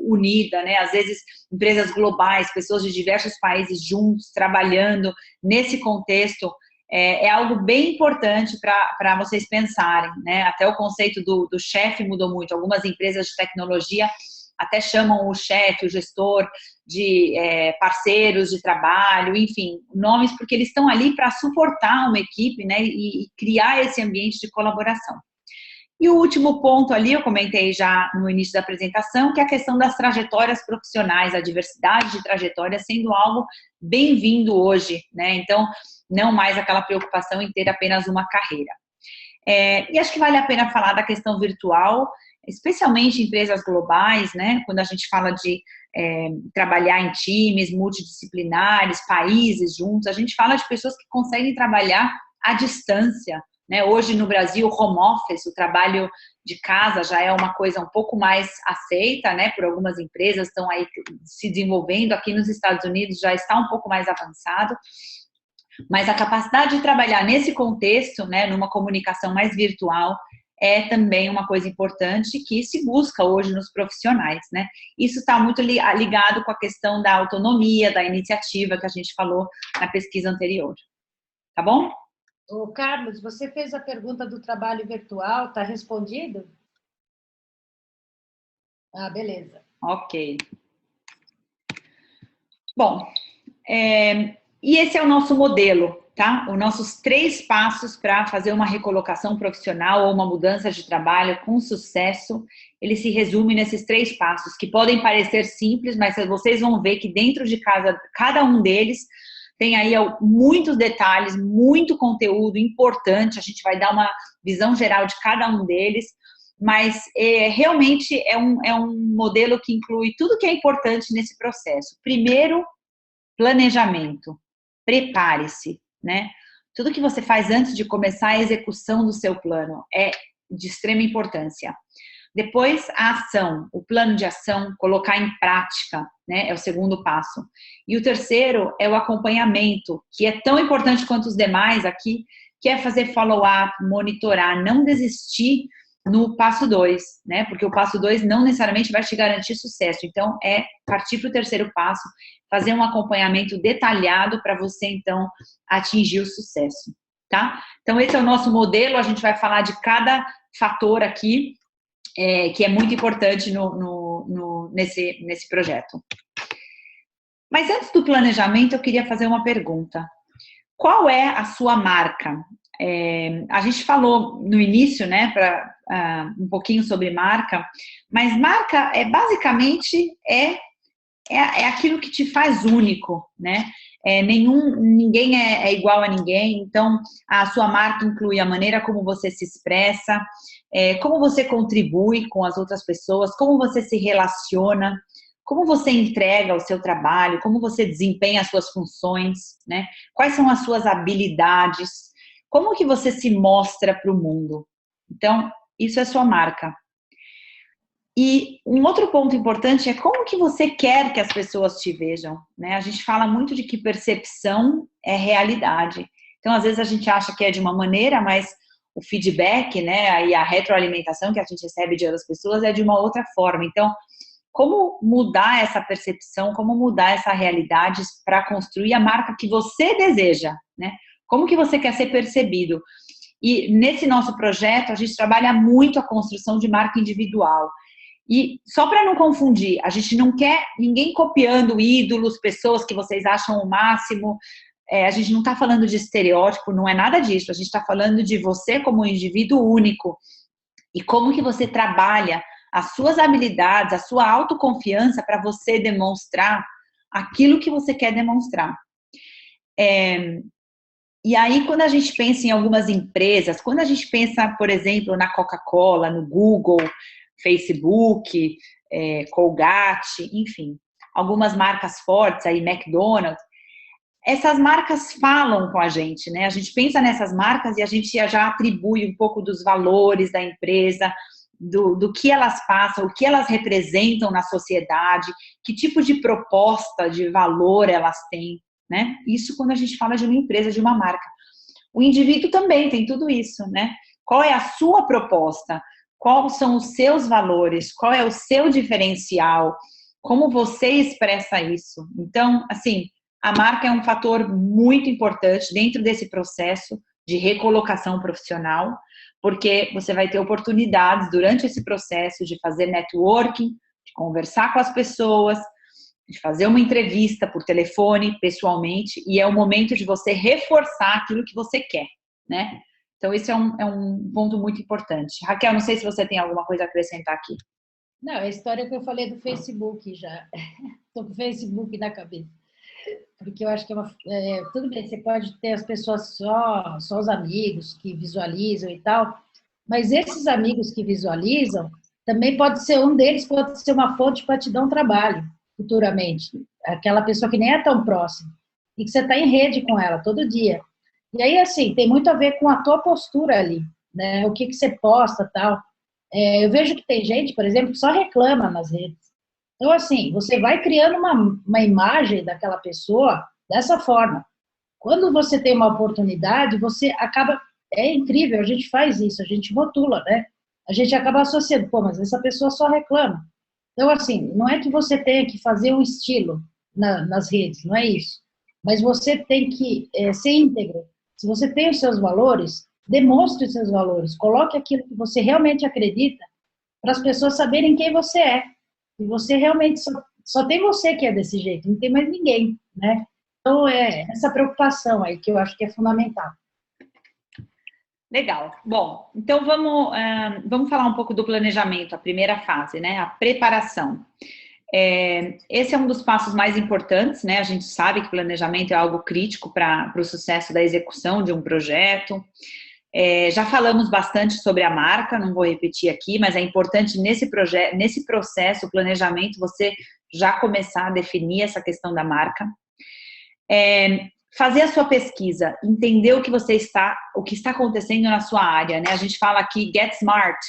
unida, né? Às vezes empresas globais, pessoas de diversos países juntos, trabalhando nesse contexto, é algo bem importante para vocês pensarem, né? Até o conceito do chefe mudou muito. Algumas empresas de tecnologia até chamam o chefe, o gestor, de parceiros de trabalho, enfim, nomes, porque eles estão ali para suportar uma equipe, né, e criar esse ambiente de colaboração. E o último ponto ali, eu comentei já no início da apresentação, que é a questão das trajetórias profissionais, a diversidade de trajetórias sendo algo bem-vindo hoje, né, então, não mais aquela preocupação em ter apenas uma carreira. E acho que vale a pena falar da questão virtual, especialmente em empresas globais, né? Quando a gente fala de trabalhar em times multidisciplinares, países juntos, a gente fala de pessoas que conseguem trabalhar à distância, né? Hoje no Brasil, o home office, o trabalho de casa já é uma coisa um pouco mais aceita, né? Por algumas empresas estão aí se desenvolvendo, aqui nos Estados Unidos já está um pouco mais avançado. Mas a capacidade de trabalhar nesse contexto, né, numa comunicação mais virtual, é também uma coisa importante que se busca hoje nos profissionais, né? Isso está muito ligado com a questão da autonomia, da iniciativa que a gente falou na pesquisa anterior. Tá bom?
Ô, Carlos, você fez a pergunta do trabalho virtual, está respondido? Ah, beleza.
Ok. Bom, e esse é o nosso modelo, tá? Os nossos 3 passos para fazer uma recolocação profissional ou uma mudança de trabalho com sucesso, ele se resume nesses 3 passos, que podem parecer simples, mas vocês vão ver que dentro de casa, cada um deles tem aí muitos detalhes, muito conteúdo importante, a gente vai dar uma visão geral de cada um deles, mas realmente é um modelo que inclui tudo que é importante nesse processo. Primeiro, planejamento. Prepare-se, né? Tudo que você faz antes de começar a execução do seu plano é de extrema importância. Depois, a ação, o plano de ação, colocar em prática, né, é o segundo passo. E o terceiro é o acompanhamento, que é tão importante quanto os demais aqui, que é fazer follow-up, monitorar, não desistir no passo 2, né, porque o passo 2 não necessariamente vai te garantir sucesso. Então, é partir para o terceiro passo, fazer um acompanhamento detalhado para você, então, atingir o sucesso, tá? Então, esse é o nosso modelo, a gente vai falar de cada fator aqui, que é muito importante nesse projeto. Mas antes do planejamento, eu queria fazer uma pergunta. Qual é a sua marca? A gente falou no início, né, um pouquinho sobre marca, mas marca basicamente aquilo que te faz único, né? Ninguém é igual a ninguém, então a sua marca inclui a maneira como você se expressa, como você contribui com as outras pessoas, como você se relaciona, como você entrega o seu trabalho, como você desempenha as suas funções, né? Quais são as suas habilidades, como que você se mostra para o mundo. Então, isso é sua marca. E um outro ponto importante é como que você quer que as pessoas te vejam, né? A gente fala muito de que percepção é realidade. Então, às vezes a gente acha que é de uma maneira, mas o feedback, né, e a retroalimentação que a gente recebe de outras pessoas é de uma outra forma. Então, como mudar essa percepção, como mudar essa realidade para construir a marca que você deseja, né? Como que você quer ser percebido? E nesse nosso projeto, a gente trabalha muito a construção de marca individual. E só para não confundir, a gente não quer ninguém copiando ídolos, pessoas que vocês acham o máximo. A gente não está falando de estereótipo, não é nada disso. A gente está falando de você como um indivíduo único e como que você trabalha as suas habilidades, a sua autoconfiança para você demonstrar aquilo que você quer demonstrar. E aí, quando a gente pensa em algumas empresas, quando a gente pensa, por exemplo, na Coca-Cola, no Google, Facebook, Colgate, enfim, algumas marcas fortes aí, McDonald's, essas marcas falam com a gente, né? A gente pensa nessas marcas e a gente já atribui um pouco dos valores da empresa, do que elas passam, o que elas representam na sociedade, que tipo de proposta, de valor elas têm, né? Isso quando a gente fala de uma empresa, de uma marca. O indivíduo também tem tudo isso, né? Qual é a sua proposta? Quais são os seus valores? Qual é o seu diferencial? Como você expressa isso? Então, assim, a marca é um fator muito importante dentro desse processo de recolocação profissional, porque você vai ter oportunidades durante esse processo de fazer networking, de conversar com as pessoas, de fazer uma entrevista por telefone, pessoalmente, e é o momento de você reforçar aquilo que você quer, né? Então, esse é um ponto muito importante. Raquel, não sei se você tem alguma coisa a acrescentar aqui.
Não, a história que eu falei do Facebook já. Estou com o Facebook na cabeça. Porque eu acho que tudo bem, você pode ter as pessoas só os amigos que visualizam e tal, mas esses amigos que visualizam, também pode ser um deles, pode ser uma fonte para te dar um trabalho futuramente. Aquela pessoa que nem é tão próxima, e que você está em rede com ela todo dia. E aí, assim, tem muito a ver com a tua postura ali, né? O que você posta, tal. Eu vejo que tem gente, por exemplo, que só reclama nas redes. Então, assim, você vai criando uma imagem daquela pessoa dessa forma. Quando você tem uma oportunidade, você acaba... É incrível, a gente faz isso, a gente rotula, né? A gente acaba associando, pô, mas essa pessoa só reclama. Então, assim, não é que você tenha que fazer um estilo nas redes, não é isso. Mas você tem que ser íntegro. Se você tem os seus valores, demonstre os seus valores. Coloque aquilo que você realmente acredita para as pessoas saberem quem você é. E você realmente só tem você que é desse jeito, não tem mais ninguém, né? Então, essa preocupação aí que eu acho que é fundamental.
Legal. Bom, então vamos falar um pouco do planejamento, a primeira fase, né? A preparação. Esse é um dos passos mais importantes, né? A gente sabe que planejamento é algo crítico para o sucesso da execução de um projeto. Já falamos bastante sobre a marca, não vou repetir aqui, mas é importante nesse processo, o planejamento, você já começar a definir essa questão da marca. Fazer a sua pesquisa, entender o que está acontecendo na sua área, né? A gente fala aqui, get smart,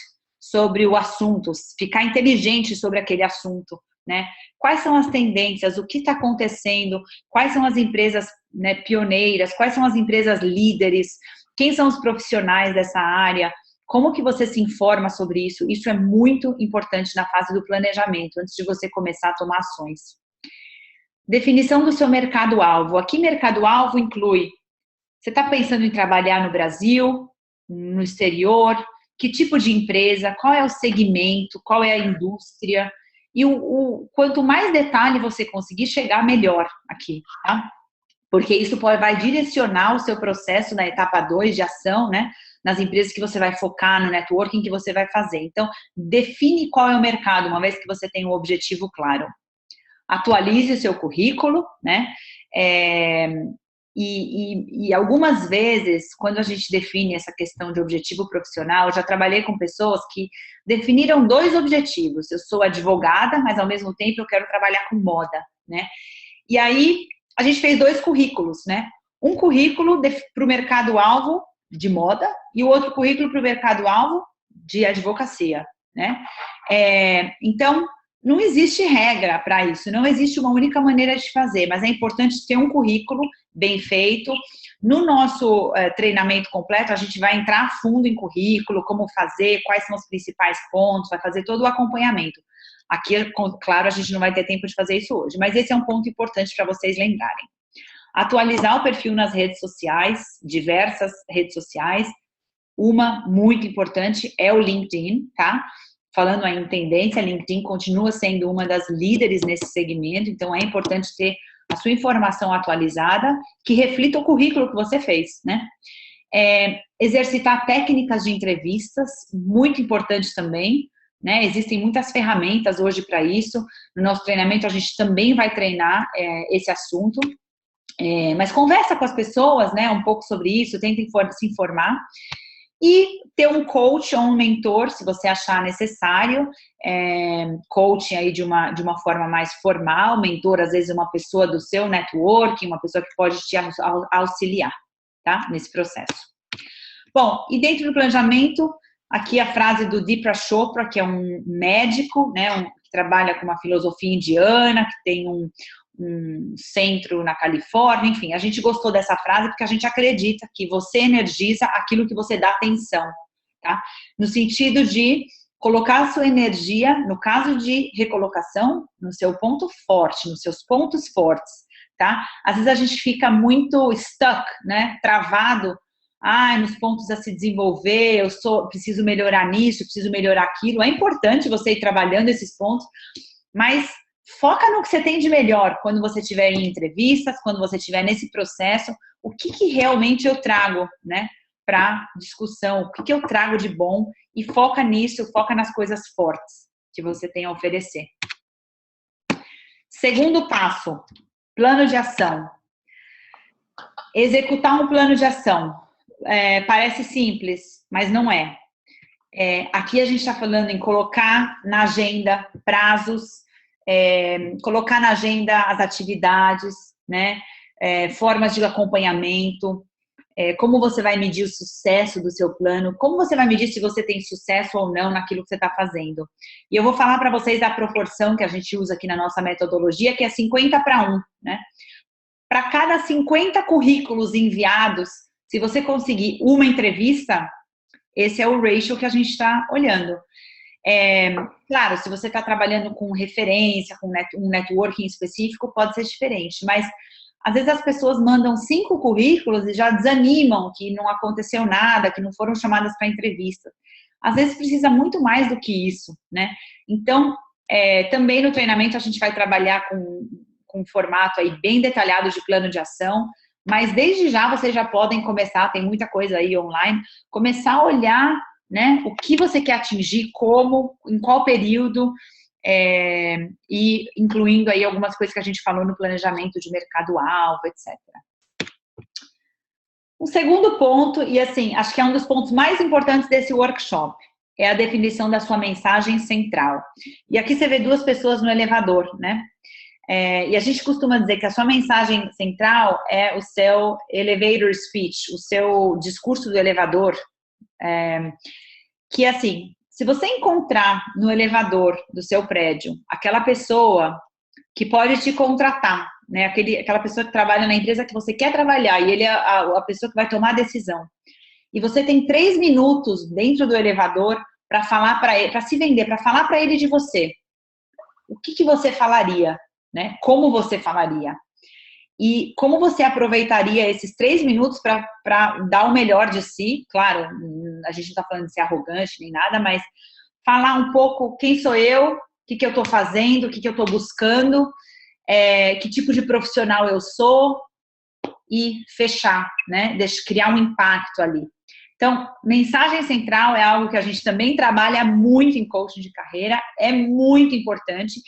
sobre o assunto, ficar inteligente sobre aquele assunto, né? Quais são as tendências, o que está acontecendo, quais são as empresas, né, pioneiras, quais são as empresas líderes, quem são os profissionais dessa área, como que você se informa sobre isso? Isso é muito importante na fase do planejamento, antes de você começar a tomar ações. Definição do seu mercado-alvo. Aqui, mercado-alvo inclui, você está pensando em trabalhar no Brasil, no exterior, que tipo de empresa, qual é o segmento, qual é a indústria, e quanto mais detalhe você conseguir chegar, melhor aqui, tá? Porque isso vai direcionar o seu processo na etapa 2 de ação, né? Nas empresas que você vai focar, no networking que você vai fazer. Então, define qual é o mercado, uma vez que você tem um objetivo claro. Atualize o seu currículo, né? E algumas vezes, quando a gente define essa questão de objetivo profissional, eu já trabalhei com pessoas que definiram 2 objetivos. Eu sou advogada, mas ao mesmo tempo eu quero trabalhar com moda, né? E aí, a gente fez 2 currículos, né? Um currículo para o mercado-alvo de moda e o outro currículo para o mercado-alvo de advocacia, né? Então, não existe regra para isso, não existe uma única maneira de fazer, mas é importante ter um currículo bem feito. No nosso treinamento completo, a gente vai entrar a fundo em currículo, como fazer, quais são os principais pontos, vai fazer todo o acompanhamento. Aqui, claro, a gente não vai ter tempo de fazer isso hoje, mas esse é um ponto importante para vocês lembrarem. Atualizar o perfil nas redes sociais, diversas redes sociais. Uma muito importante é o LinkedIn, tá? Falando aí em tendência, LinkedIn continua sendo uma das líderes nesse segmento, então é importante ter a sua informação atualizada que reflita o currículo que você fez, né? Exercitar técnicas de entrevistas, muito importante também, né? Existem muitas ferramentas hoje para isso. No nosso treinamento, a gente também vai treinar esse assunto. Mas conversa com as pessoas, né? Um pouco sobre isso, tenta se informar. E ter um coach ou um mentor, se você achar necessário, coaching aí de uma forma mais formal, mentor, às vezes uma pessoa do seu networking, uma pessoa que pode te auxiliar, tá? Nesse processo. Bom, e dentro do planejamento, aqui a frase do Deepak Chopra, que é um médico, né, que trabalha com uma filosofia indiana, que tem um centro na Califórnia, enfim, a gente gostou dessa frase porque a gente acredita que você energiza aquilo que você dá atenção, tá? No sentido de colocar a sua energia, no caso de recolocação, no seu ponto forte, nos seus pontos fortes, tá? Às vezes a gente fica muito stuck, né? Travado, nos pontos a se desenvolver, preciso melhorar nisso, preciso melhorar aquilo. É importante você ir trabalhando esses pontos, mas foca no que você tem de melhor quando você estiver em entrevistas, quando você estiver nesse processo, o que realmente eu trago, né, para discussão, o que eu trago de bom, e foca nisso, foca nas coisas fortes que você tem a oferecer. Segundo passo, plano de ação. Executar um plano de ação. Parece simples, mas não é. Aqui a gente está falando em colocar na agenda prazos, colocar na agenda as atividades, né? Formas de acompanhamento, como você vai medir o sucesso do seu plano, como você vai medir se você tem sucesso ou não naquilo que você está fazendo. E eu vou falar para vocês da proporção que a gente usa aqui na nossa metodologia, que é 50:1, né? Para cada 50 currículos enviados, se você conseguir uma entrevista, esse é o ratio que a gente está olhando. Claro, se você está trabalhando com referência, com um networking específico, pode ser diferente, mas às vezes as pessoas mandam 5 currículos e já desanimam que não aconteceu nada, que não foram chamadas para entrevista. Às vezes precisa muito mais do que isso, né? Então, também no treinamento a gente vai trabalhar com um formato aí bem detalhado de plano de ação, mas desde já vocês já podem começar, tem muita coisa aí online, começar a olhar, né, o que você quer atingir, como, em qual período, e incluindo aí algumas coisas que a gente falou no planejamento de mercado-alvo, etc. O segundo ponto, e assim, acho que é um dos pontos mais importantes desse workshop, é a definição da sua mensagem central. E aqui você vê 2 pessoas no elevador, né? E a gente costuma dizer que a sua mensagem central é o seu elevator speech, o seu discurso do elevador, que assim, se você encontrar no elevador do seu prédio aquela pessoa que pode te contratar, né? Aquela pessoa que trabalha na empresa que você quer trabalhar e ele é a pessoa que vai tomar a decisão. E você tem 3 minutos dentro do elevador para falar para ele, para se vender, para falar para ele de você. O que você falaria, né? Como você falaria? E como você aproveitaria esses 3 minutos para dar o melhor de si? Claro, a gente não está falando de ser arrogante nem nada, mas falar um pouco quem sou eu, o que eu estou fazendo, o que eu estou buscando, que tipo de profissional eu sou e fechar, né? Criar um impacto ali. Então, mensagem central é algo que a gente também trabalha muito em coaching de carreira, é muito importante,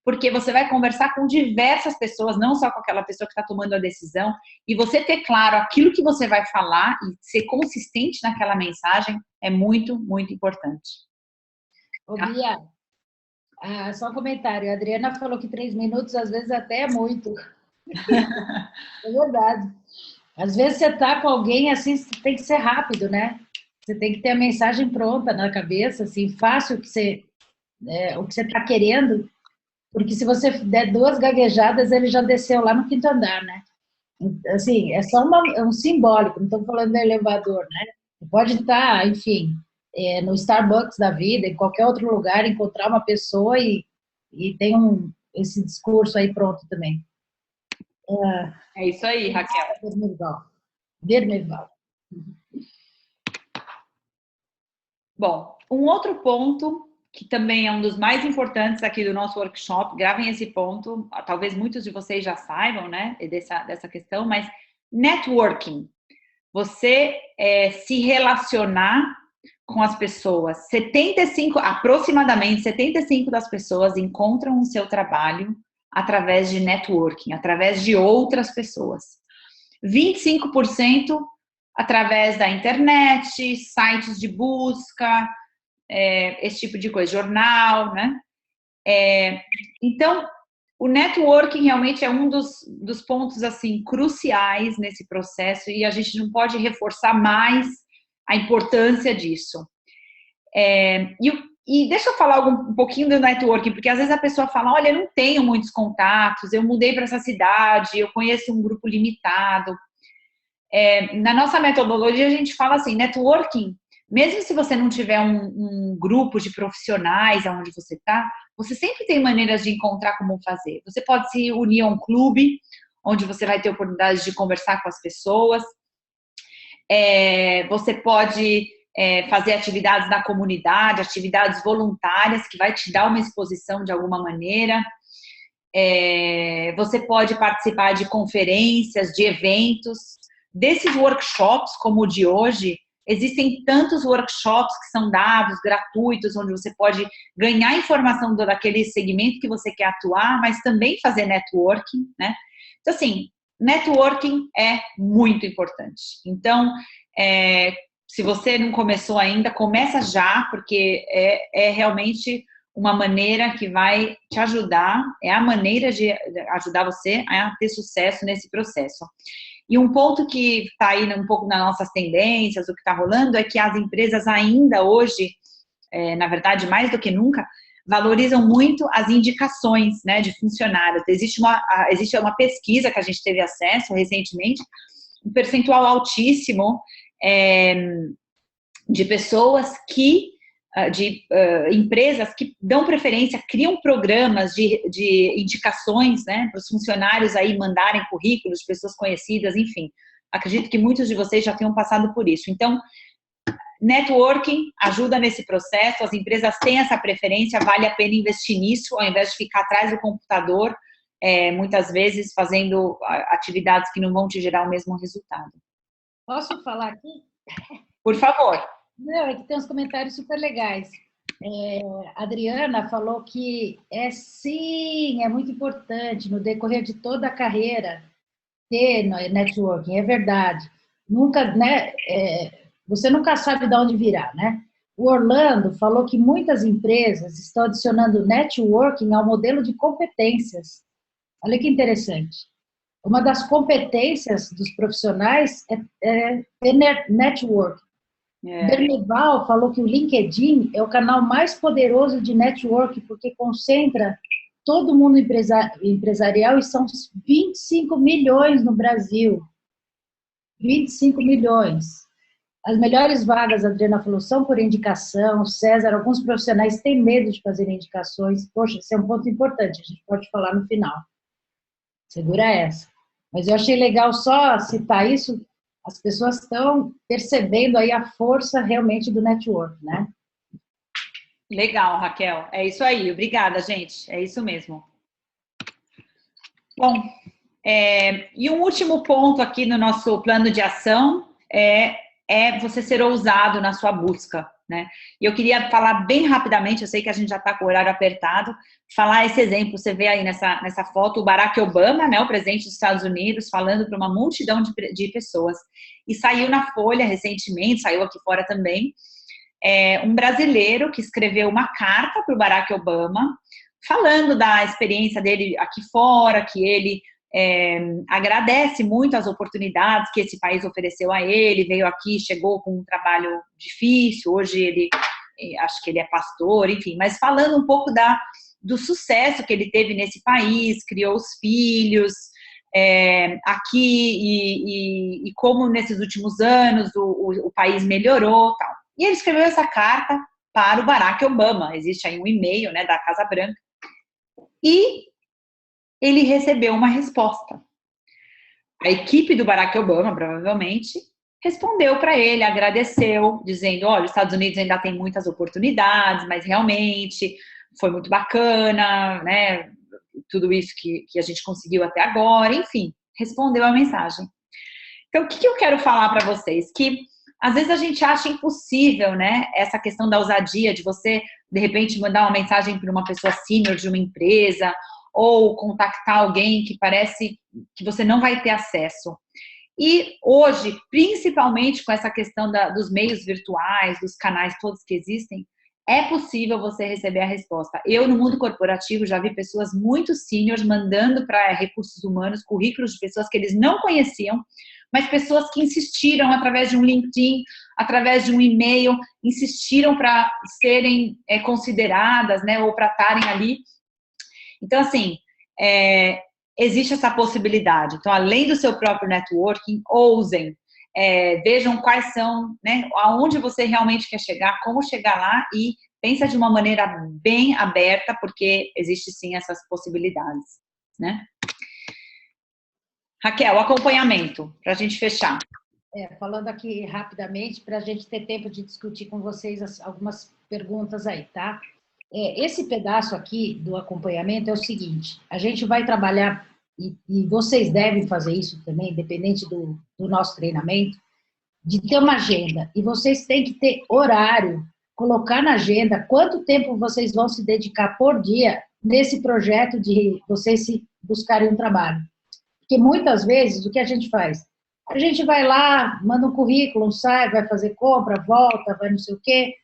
porque você vai conversar com diversas pessoas, não só com aquela pessoa que está tomando a decisão, e você ter claro aquilo que você vai falar e ser consistente naquela mensagem é muito, muito importante.
Ô, Bia, só um comentário. A Adriana falou que 3 minutos, às vezes, até é muito. É verdade. Às vezes, você está com alguém, assim, tem que ser rápido, né? Você tem que ter a mensagem pronta na cabeça, assim, fácil o que você está querendo, porque se você der 2 gaguejadas, ele já desceu lá no 5º andar, né? Assim, é só um simbólico, não estou falando do elevador, né? Você pode estar, enfim, no Starbucks da vida, em qualquer outro lugar, encontrar uma pessoa e tem esse discurso aí pronto também.
É isso aí, Raquel.
Dermerval.
Bom, um outro ponto que também é um dos mais importantes aqui do nosso workshop, gravem esse ponto, talvez muitos de vocês já saibam, né, dessa questão, mas networking, você se relacionar com as pessoas. Aproximadamente 75% das pessoas encontram o seu trabalho através de networking, através de outras pessoas. 25% através da internet, sites de busca, esse tipo de coisa, jornal, né? Então, o networking realmente é um dos pontos, assim, cruciais nesse processo e a gente não pode reforçar mais a importância disso. E deixa eu falar um pouquinho do networking, porque às vezes a pessoa fala, olha, eu não tenho muitos contatos, eu mudei para essa cidade, eu conheço um grupo limitado. Na nossa metodologia, a gente fala assim, networking, mesmo se você não tiver um grupo de profissionais onde você está, você sempre tem maneiras de encontrar como fazer. Você pode se unir a um clube, onde você vai ter oportunidade de conversar com as pessoas. Você pode fazer atividades na comunidade, atividades voluntárias, que vai te dar uma exposição de alguma maneira. Você pode participar de conferências, de eventos. Desses workshops, como o de hoje, existem tantos workshops que são dados, gratuitos, onde você pode ganhar informação daquele segmento que você quer atuar, mas também fazer networking, né? Então, assim, networking é muito importante. Então, se você não começou ainda, começa já, porque é realmente uma maneira que vai te ajudar, é a maneira de ajudar você a ter sucesso nesse processo. E um ponto que está aí um pouco nas nossas tendências, o que está rolando, é que as empresas ainda hoje, na verdade, mais do que nunca, valorizam muito as indicações, né, de funcionários. Existe uma pesquisa que a gente teve acesso recentemente, um percentual altíssimo de pessoas de empresas que dão preferência, criam programas de indicações, né, para os funcionários aí mandarem currículos, pessoas conhecidas, enfim. Acredito que muitos de vocês já tenham passado por isso. Então, networking ajuda nesse processo, as empresas têm essa preferência, vale a pena investir nisso, ao invés de ficar atrás do computador, muitas vezes fazendo atividades que não vão te gerar o mesmo resultado.
Posso falar aqui?
Por favor.
Não, é que tem uns comentários super legais. A Adriana falou que sim, é muito importante no decorrer de toda a carreira ter networking, é verdade. Nunca, né, você nunca sabe de onde virá, né? O Orlando falou que muitas empresas estão adicionando networking ao modelo de competências. Olha que interessante. Uma das competências dos profissionais é ter networking. Berneval falou que o LinkedIn é o canal mais poderoso de network, porque concentra todo mundo empresarial, e são 25 milhões no Brasil. 25 milhões. As melhores vagas, a Adriana falou, são por indicação. César, alguns profissionais têm medo de fazer indicações. Poxa, esse é um ponto importante, a gente pode falar no final. Segura essa. Mas eu achei legal só citar isso. As pessoas estão percebendo aí a força realmente do network, né?
Legal, Raquel. É isso aí. Obrigada, gente. É isso mesmo. Bom, e um último ponto aqui no nosso plano de ação é você ser ousado na sua busca, né? E eu queria falar bem rapidamente, eu sei que a gente já está com o horário apertado, falar esse exemplo. Você vê aí nessa foto o Barack Obama, né, o presidente dos Estados Unidos, falando para uma multidão de pessoas. E saiu na Folha recentemente, saiu aqui fora também, um brasileiro que escreveu uma carta para o Barack Obama, falando da experiência dele aqui fora, que ele agradece muito as oportunidades que esse país ofereceu a ele, veio aqui, chegou com um trabalho difícil, hoje ele, acho que ele é pastor, enfim, mas falando um pouco do sucesso que ele teve nesse país, criou os filhos aqui e como nesses últimos anos o país melhorou, tal. E ele escreveu essa carta para o Barack Obama, existe aí um e-mail, né, da Casa Branca, e ele recebeu uma resposta. A equipe do Barack Obama, provavelmente, respondeu para ele, agradeceu, dizendo, olha, os Estados Unidos ainda tem muitas oportunidades, mas realmente foi muito bacana, né, tudo isso que a gente conseguiu até agora, enfim, respondeu a mensagem. Então, o que eu quero falar para vocês? Que às vezes a gente acha impossível, né, essa questão da ousadia, de você, de repente, mandar uma mensagem para uma pessoa sênior de uma empresa, ou contactar alguém que parece que você não vai ter acesso. E hoje, principalmente com essa questão dos meios virtuais, dos canais todos que existem, é possível você receber a resposta. Eu, no mundo corporativo, já vi pessoas muito sêniores mandando para recursos humanos currículos de pessoas que eles não conheciam, mas pessoas que insistiram através de um LinkedIn, através de um e-mail, insistiram para serem consideradas, né, ou para estarem ali. Então, assim, existe essa possibilidade. Então, além do seu próprio networking, ousem, vejam quais são, né, aonde você realmente quer chegar, como chegar lá, e pensa de uma maneira bem aberta, porque existe sim essas possibilidades, né? Raquel, acompanhamento, para a gente fechar.
Falando aqui rapidamente, para a gente ter tempo de discutir com vocês algumas perguntas aí, tá? Esse pedaço aqui do acompanhamento é o seguinte, a gente vai trabalhar, e vocês devem fazer isso também, independente do nosso treinamento, de ter uma agenda, e vocês têm que ter horário, colocar na agenda quanto tempo vocês vão se dedicar por dia nesse projeto de vocês se buscarem um trabalho. Porque muitas vezes, o que a gente faz? A gente vai lá, manda um currículo, sai, vai fazer compra, volta, vai não sei o quê,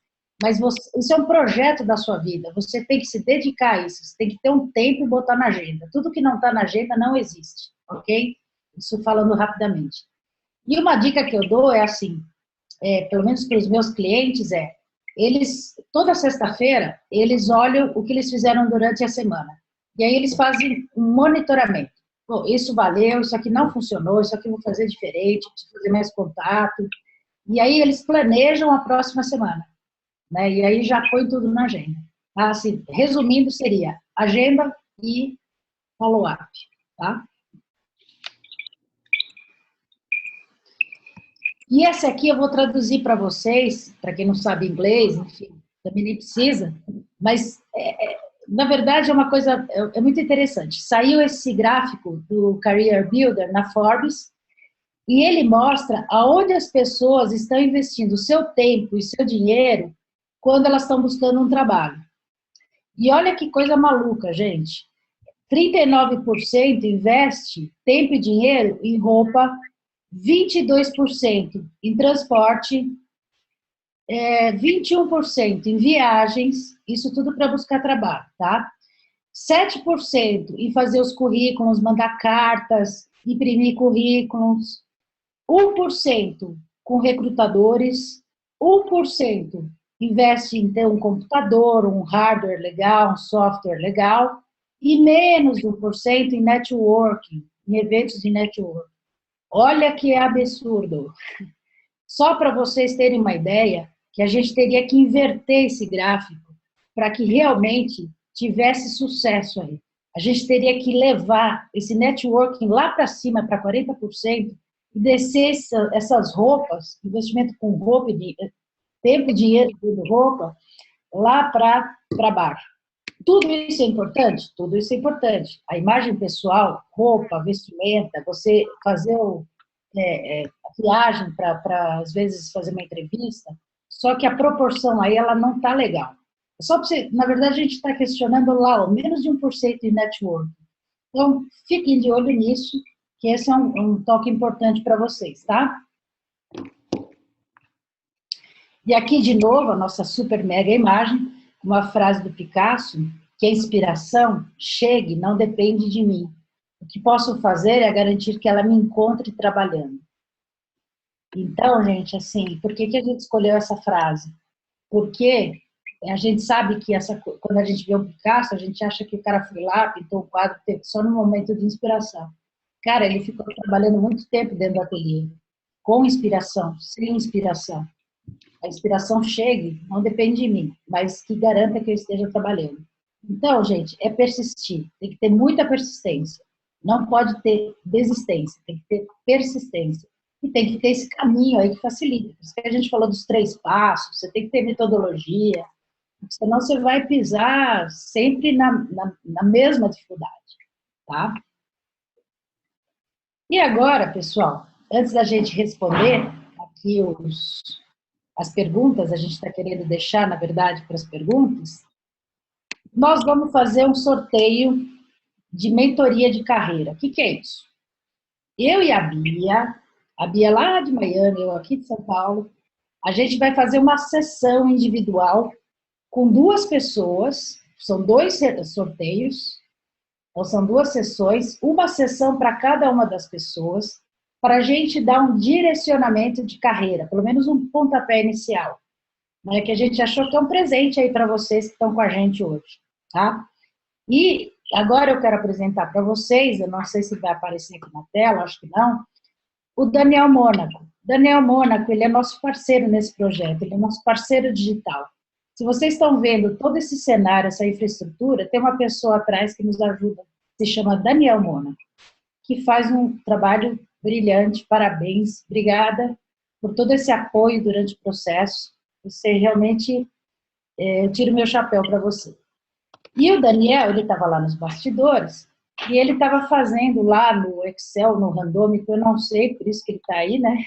mas isso é um projeto da sua vida, você tem que se dedicar a isso, você tem que ter um tempo e botar na agenda. Tudo que não está na agenda não existe, ok? Isso falando rapidamente. E uma dica que eu dou é assim, pelo menos para os meus clientes, eles, toda sexta-feira, eles olham o que eles fizeram durante a semana. E aí eles fazem um monitoramento. Bom, isso valeu, isso aqui não funcionou, isso aqui eu vou fazer diferente, preciso fazer mais contato. E aí eles planejam a próxima semana, né? E aí já põe tudo na agenda. Assim, resumindo, seria agenda e follow-up, tá? E essa aqui eu vou traduzir para vocês, para quem não sabe inglês, enfim, também nem precisa, mas na verdade é uma coisa, muito interessante. Saiu esse gráfico do Career Builder na Forbes, e ele mostra aonde as pessoas estão investindo o seu tempo e seu dinheiro quando elas estão buscando um trabalho. E olha que coisa maluca, gente. 39% investe tempo e dinheiro em roupa, 22% em transporte, 21% em viagens, isso tudo para buscar trabalho, tá? 7% em fazer os currículos, mandar cartas, imprimir currículos, 1% com recrutadores, 1% investe em ter um computador, um hardware legal, um software legal, e menos de 1% em networking, em eventos de networking. Olha que absurdo. Só para vocês terem uma ideia, que a gente teria que inverter esse gráfico para que realmente tivesse sucesso aí. A gente teria que levar esse networking lá para cima, para 40%, e descer essas roupas, investimento com roupa, tempo e dinheiro de roupa, lá para baixo. Tudo isso é importante? Tudo isso é importante. A imagem pessoal, roupa, vestimenta, você fazer a viagem para, às vezes, fazer uma entrevista, só que a proporção aí, ela não está legal. Só para você, na verdade, a gente está questionando lá, menos de 1% de network. Então, fiquem de olho nisso, que esse é um toque importante para vocês, tá? E aqui, de novo, a nossa super mega imagem, uma frase do Picasso, que a inspiração chegue, não depende de mim. O que posso fazer é garantir que ela me encontre trabalhando. Então, gente, assim, por que a gente escolheu essa frase? Porque a gente sabe que quando a gente vê o Picasso, a gente acha que o cara foi lá, pintou o quadro só no momento de inspiração. Cara, ele ficou trabalhando muito tempo dentro do ateliê, com inspiração, sem inspiração. A inspiração chegue, não depende de mim, mas que garanta que eu esteja trabalhando. Então, gente, é persistir, tem que ter muita persistência. Não pode ter desistência, tem que ter persistência. E tem que ter esse caminho aí que facilita. Por isso que a gente falou dos 3 passos, você tem que ter metodologia, senão você vai pisar sempre na mesma dificuldade, tá? E agora, pessoal, antes da gente responder aqui as perguntas, a gente está querendo deixar, na verdade, para as perguntas, nós vamos fazer um sorteio de mentoria de carreira. O que é isso? Eu e a Bia lá de Miami, eu aqui de São Paulo, a gente vai fazer uma sessão individual com 2 pessoas, são 2 sorteios, então são 2 sessões, uma sessão para cada uma das pessoas, para a gente dar um direcionamento de carreira, pelo menos um pontapé inicial, né, que a gente achou que é um presente aí para vocês que estão com a gente hoje, tá? E agora eu quero apresentar para vocês, eu não sei se vai aparecer aqui na tela, acho que não, o Daniel Mônaco. Daniel Mônaco, ele é nosso parceiro nesse projeto, ele é nosso parceiro digital. Se vocês estão vendo todo esse cenário, essa infraestrutura, tem uma pessoa atrás que nos ajuda, se chama Daniel Mônaco, que faz um trabalho brilhante, parabéns, obrigada por todo esse apoio durante o processo, você realmente, eu tiro meu chapéu para você. E o Daniel, ele estava lá nos bastidores, e ele estava fazendo lá no Excel, no Randômico, eu não sei, por isso que ele está aí, né?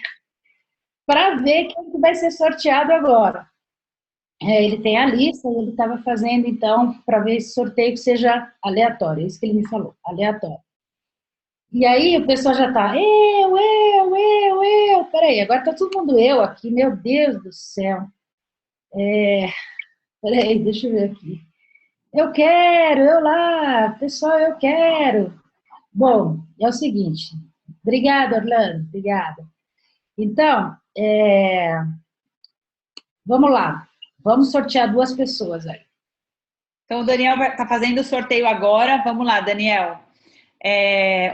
Para ver quem que vai ser sorteado agora. Ele tem a lista, e ele estava fazendo, então, para ver esse sorteio que seja aleatório, é isso que ele me falou, aleatório. E aí o pessoal já está, peraí, agora está todo mundo eu aqui, meu Deus do céu. Peraí, deixa eu ver aqui. Eu quero, eu lá, pessoal, eu quero. Bom, é o seguinte, obrigada, Orlando, obrigada. Então, vamos lá, vamos sortear 2 pessoas aí.
Então, o Daniel está fazendo o sorteio agora. Vamos lá, Daniel.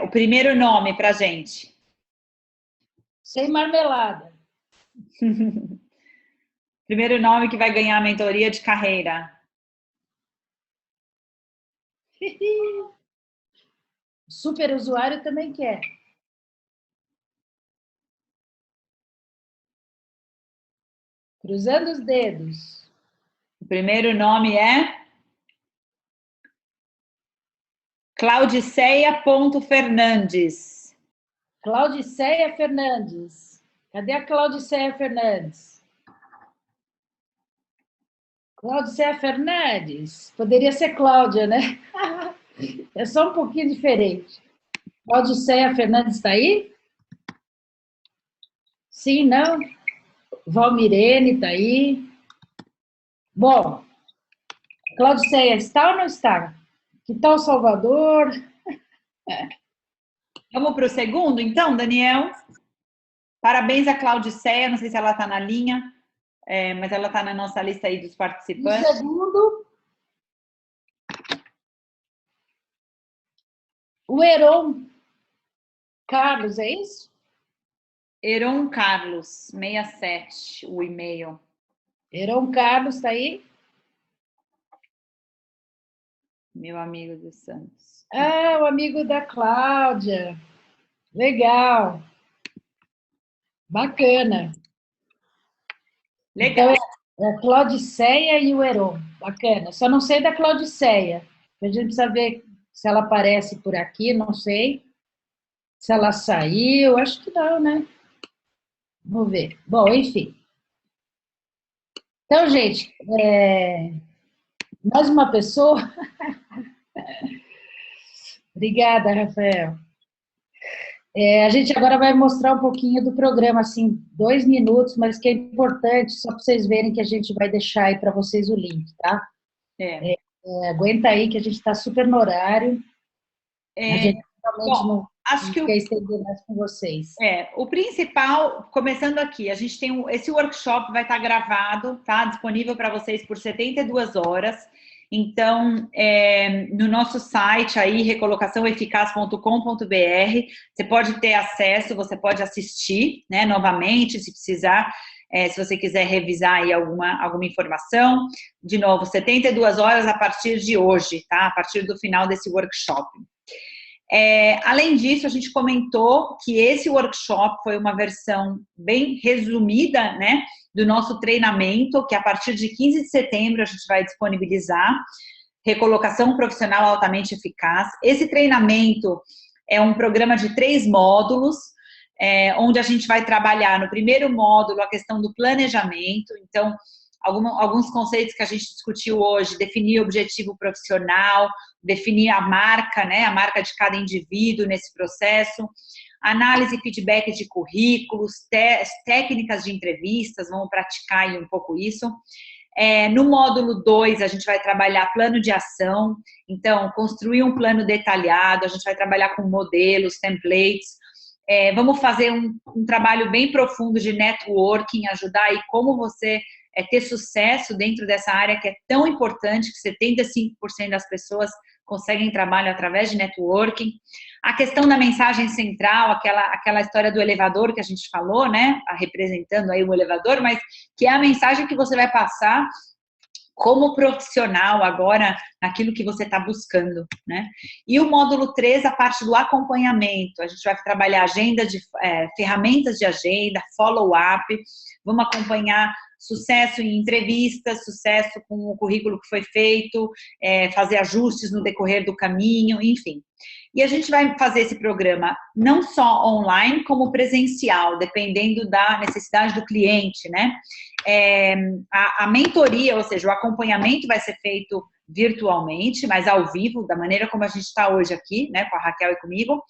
O primeiro nome para a gente.
Sem marmelada.
Primeiro nome que vai ganhar a mentoria de carreira.
Super usuário também quer. Cruzando os dedos.
O primeiro nome é Claudiceia.Fernandes.
Claudiceia Fernandes. Cadê a Claudiceia Fernandes? Claudiceia Fernandes. Poderia ser Cláudia, né? É só um pouquinho diferente. Claudiceia Fernandes está aí? Sim, não? Valmirene está aí? Bom, Claudiceia está ou não está? Que tal Salvador?
Vamos para o segundo, então, Daniel? Parabéns a Claudiceia, não sei se ela está na linha. mas ela está na nossa lista aí dos
E o
participantes.
segundo, o Heron Carlos, é isso?
Heron Carlos, 67, o e-mail.
Heron Carlos está aí?
Meu amigo dos Santos.
Ah, o amigo da Cláudia. Legal. Bacana.
Legal.
Então, é a Claudiceia e o Heron. Bacana. Só não sei da Claudiceia. A gente precisa ver se ela aparece por aqui, não sei. Se ela saiu, acho que não, né? Vamos ver. Bom, enfim. Então, gente, mais uma pessoa. Obrigada, Rafael. A gente agora vai mostrar um pouquinho do programa, assim, 2 minutos, mas que é importante, só para vocês verem que a gente vai deixar aí para vocês o link, tá? Aguenta aí que a gente está super no horário. A gente realmente
Bom, acho
não
que
quer estender mais com vocês.
o principal, começando aqui, a gente tem esse workshop vai estar gravado, tá? Disponível para vocês por 72 horas. Então, no nosso site aí, recolocaçãoeficaz.com.br, você pode ter acesso, você pode assistir, né, novamente, se precisar, se você quiser revisar aí alguma informação. De novo, 72 horas a partir de hoje, tá? A partir do final desse workshop. Além disso, a gente comentou que esse workshop foi uma versão bem resumida, né, do nosso treinamento, que a partir de 15 de setembro a gente vai disponibilizar, Recolocação Profissional Altamente Eficaz. Esse treinamento é um programa de 3 módulos, onde a gente vai trabalhar no primeiro módulo a questão do planejamento, então, alguns conceitos que a gente discutiu hoje, definir o objetivo profissional, definir a marca, né, a marca de cada indivíduo nesse processo, análise e feedback de currículos, técnicas de entrevistas, vamos praticar aí um pouco isso. No módulo 2, a gente vai trabalhar plano de ação, então, construir um plano detalhado, a gente vai trabalhar com modelos, templates, vamos fazer um trabalho bem profundo de networking, ajudar aí como você ter sucesso dentro dessa área que é tão importante, que 75% das pessoas conseguem trabalho através de networking. A questão da mensagem central, aquela história do elevador que a gente falou, né, representando aí um elevador, mas que é a mensagem que você vai passar como profissional agora naquilo que você está buscando, né? E o módulo 3, a parte do acompanhamento, a gente vai trabalhar agenda ferramentas de agenda, follow-up, vamos acompanhar sucesso em entrevistas, sucesso com o currículo que foi feito, fazer ajustes no decorrer do caminho, enfim. E a gente vai fazer esse programa não só online, como presencial, dependendo da necessidade do cliente, né? A mentoria, ou seja, o acompanhamento vai ser feito virtualmente, mas ao vivo, da maneira como a gente está hoje aqui, né, com a Raquel e comigo.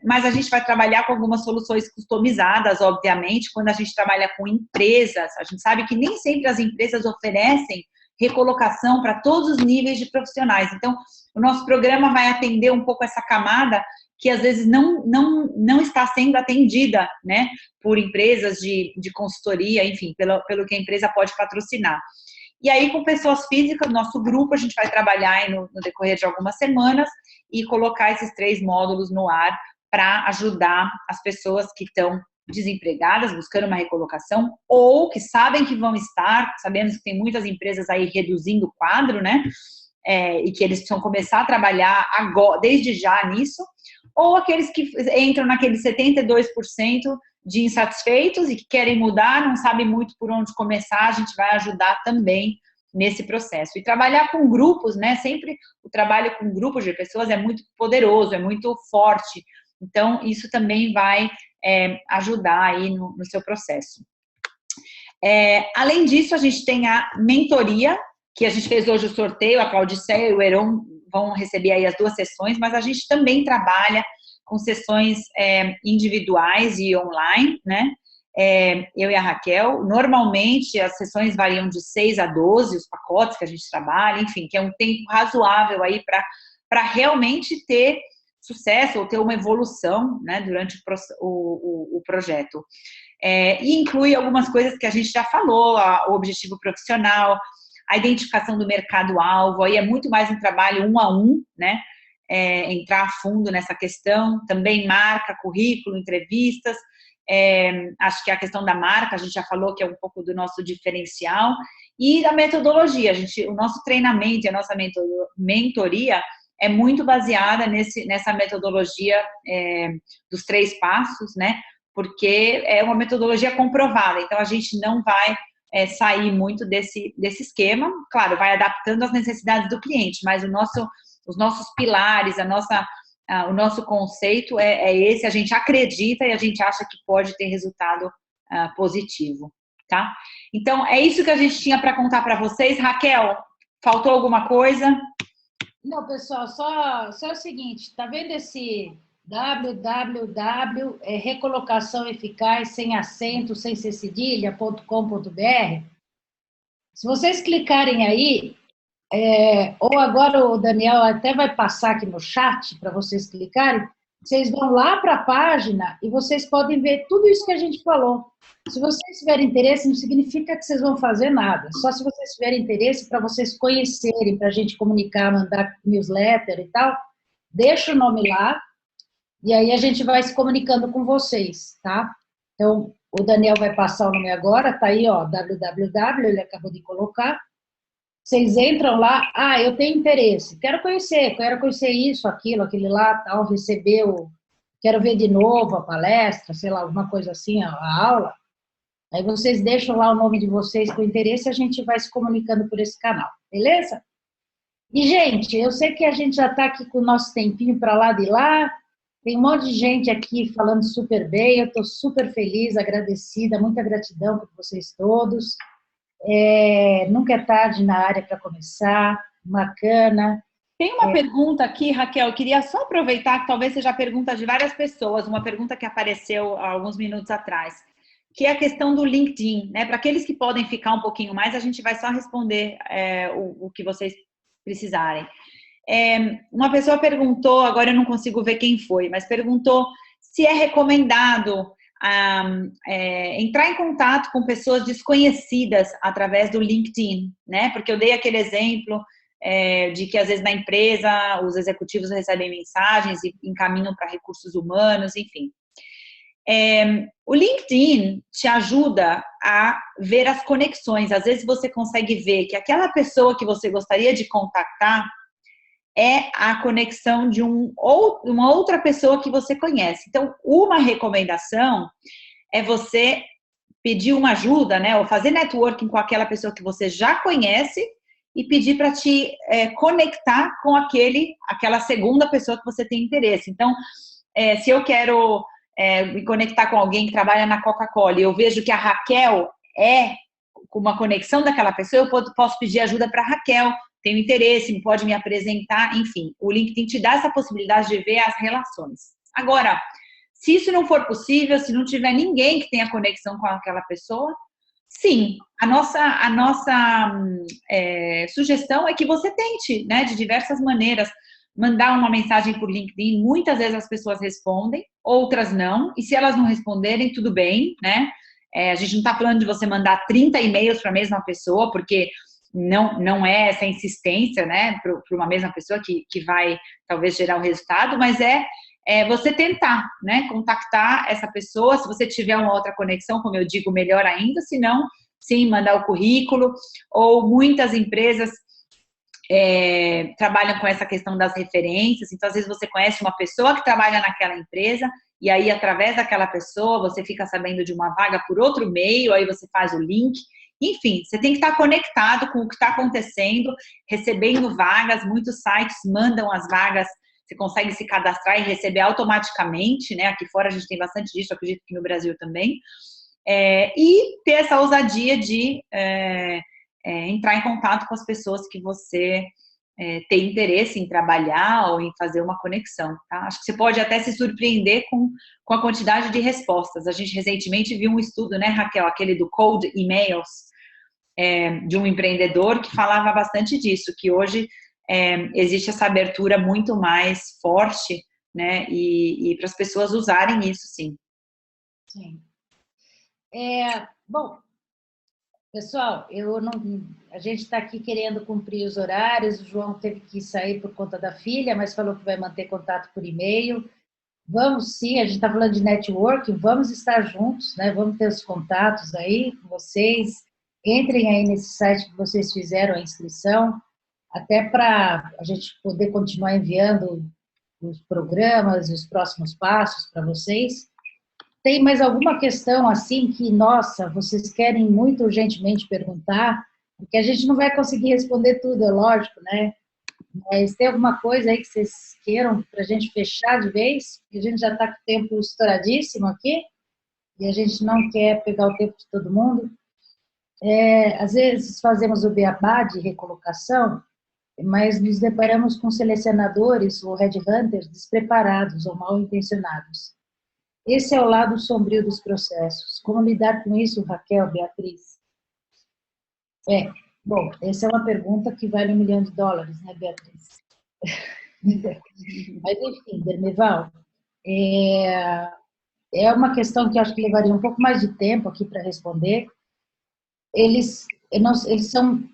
Mas a gente vai trabalhar com algumas soluções customizadas, obviamente, quando a gente trabalha com empresas. A gente sabe que nem sempre as empresas oferecem recolocação para todos os níveis de profissionais. Então, o nosso programa vai atender um pouco essa camada que às vezes não está sendo atendida, né, por empresas de consultoria, enfim, pelo que a empresa pode patrocinar. E aí, com pessoas físicas, nosso grupo, a gente vai trabalhar aí no decorrer de algumas semanas e colocar esses 3 módulos no ar para ajudar as pessoas que estão desempregadas, buscando uma recolocação, ou que sabem que vão estar, sabemos que tem muitas empresas aí reduzindo o quadro, né, e que eles precisam começar a trabalhar agora, desde já nisso, ou aqueles que entram naqueles 72% de insatisfeitos e que querem mudar, não sabem muito por onde começar, a gente vai ajudar também nesse processo. E trabalhar com grupos, né, sempre o trabalho com grupos de pessoas é muito poderoso, é muito forte, então isso também vai ajudar aí no seu processo. Além disso, a gente tem a mentoria, que a gente fez hoje o sorteio, a Claudiceia e o Heron vão receber aí as 2 sessões, mas a gente também trabalha com sessões individuais e online, né? Eu e a Raquel, normalmente as sessões variam de 6 a 12, os pacotes que a gente trabalha, enfim, que é um tempo razoável aí para realmente ter sucesso ou ter uma evolução, né, durante o projeto. e inclui algumas coisas que a gente já falou, o objetivo profissional, a identificação do mercado-alvo, aí é muito mais um trabalho 1 a 1, né? Entrar a fundo nessa questão, também marca, currículo, entrevistas, acho que a questão da marca, a gente já falou que é um pouco do nosso diferencial, e a metodologia, o nosso treinamento e a nossa mentoria é muito baseada nessa metodologia dos 3 passos, né? Porque é uma metodologia comprovada, então a gente não vai sair muito desse esquema, claro, vai adaptando às necessidades do cliente, mas os nossos pilares, o nosso conceito é esse, a gente acredita e a gente acha que pode ter resultado positivo, tá? Então, é isso que a gente tinha para contar para vocês. Raquel, faltou alguma coisa?
Não, pessoal, só o seguinte, tá vendo esse www, recolocação eficaz, sem acento, sem ser cedilha.com.br? Se vocês clicarem aí, ou agora o Daniel até vai passar aqui no chat para vocês clicarem, vocês vão lá para a página e vocês podem ver tudo isso que a gente falou. Se vocês tiverem interesse, não significa que vocês vão fazer nada, só se vocês tiverem interesse para vocês conhecerem, para a gente comunicar, mandar newsletter e tal, deixa o nome lá e aí a gente vai se comunicando com vocês, tá? Então, o Daniel vai passar o nome agora, tá aí, ó, www, ele acabou de colocar. Vocês entram lá, eu tenho interesse, quero conhecer isso, aquilo, aquele lá, tal, quero ver de novo a palestra, sei lá, alguma coisa assim, a aula. Aí vocês deixam lá o nome de vocês com interesse e a gente vai se comunicando por esse canal, beleza? E, gente, eu sei que a gente já está aqui com o nosso tempinho para lá de lá, tem um monte de gente aqui falando super bem, eu estou super feliz, agradecida, muita gratidão por vocês todos. Nunca é tarde na área para começar, bacana.
Tem uma pergunta aqui, Raquel, eu queria só aproveitar, que talvez seja a pergunta de várias pessoas, uma pergunta que apareceu há alguns minutos atrás, que é a questão do LinkedIn, né? Para aqueles que podem ficar um pouquinho mais, a gente vai só responder o que vocês precisarem. Uma pessoa perguntou, agora eu não consigo ver quem foi, mas perguntou se é recomendado entrar em contato com pessoas desconhecidas através do LinkedIn, né? Porque eu dei aquele exemplo de que às vezes na empresa os executivos recebem mensagens e encaminham para recursos humanos, enfim. O LinkedIn te ajuda a ver as conexões. Às vezes você consegue ver que aquela pessoa que você gostaria de contactar é a conexão de uma outra pessoa que você conhece. Então, uma recomendação é você pedir uma ajuda, né, ou fazer networking com aquela pessoa que você já conhece e pedir para te conectar com aquela segunda pessoa que você tem interesse. Então, se eu quero me conectar com alguém que trabalha na Coca-Cola e eu vejo que a Raquel é com uma conexão daquela pessoa, eu posso pedir ajuda para a Raquel, tenho interesse, pode me apresentar, enfim. O LinkedIn te dá essa possibilidade de ver as relações. Agora, se isso não for possível, se não tiver ninguém que tenha conexão com aquela pessoa, sim, a nossa sugestão é que você tente, né, de diversas maneiras, mandar uma mensagem por LinkedIn. Muitas vezes as pessoas respondem, outras não, e se elas não responderem, tudo bem, né? A gente não está falando de você mandar 30 e-mails para a mesma pessoa, porque não é essa insistência, né, para uma mesma pessoa que vai talvez gerar o resultado, mas você tentar, né, contactar essa pessoa. Se você tiver uma outra conexão, como eu digo, melhor ainda. Se não, sim, mandar o currículo. Ou muitas empresas trabalham com essa questão das referências. Então, às vezes você conhece uma pessoa que trabalha naquela empresa e aí, através daquela pessoa, você fica sabendo de uma vaga por outro meio, aí você faz o link. Enfim, você tem que estar conectado com o que está acontecendo, recebendo vagas. Muitos sites mandam as vagas, você consegue se cadastrar e receber automaticamente, né? Aqui fora a gente tem bastante disso, acredito que no Brasil também. E ter essa ousadia de entrar em contato com as pessoas que você tem interesse em trabalhar ou em fazer uma conexão, tá? Acho que você pode até se surpreender com a quantidade de respostas. A gente recentemente viu um estudo, né, Raquel, aquele do Cold Emails, de um empreendedor que falava bastante disso, que hoje existe essa abertura muito mais forte, né, e para as pessoas usarem isso, sim.
Sim. Bom, pessoal, a gente está aqui querendo cumprir os horários. O João teve que sair por conta da filha, mas falou que vai manter contato por e-mail. Vamos sim, a gente está falando de networking, vamos estar juntos, né? Vamos ter os contatos aí com vocês. Entrem aí nesse site que vocês fizeram a inscrição, até para a gente poder continuar enviando os programas e os próximos passos para vocês. Tem mais alguma questão assim que, nossa, vocês querem muito urgentemente perguntar? Porque a gente não vai conseguir responder tudo, é lógico, né? Mas tem alguma coisa aí que vocês queiram para a gente fechar de vez? Porque a gente já está com o tempo estouradíssimo aqui e a gente não quer pegar o tempo de todo mundo. Às vezes fazemos o beabá de recolocação, mas nos deparamos com selecionadores ou headhunters despreparados ou mal intencionados. Esse é o lado sombrio dos processos. Como lidar com isso, Raquel, Beatriz? Bom, essa é uma pergunta que vale $1 milhão, né, Beatriz? Mas, enfim, Dermeval, é uma questão que eu acho que levaria um pouco mais de tempo aqui para responder. Eles são, não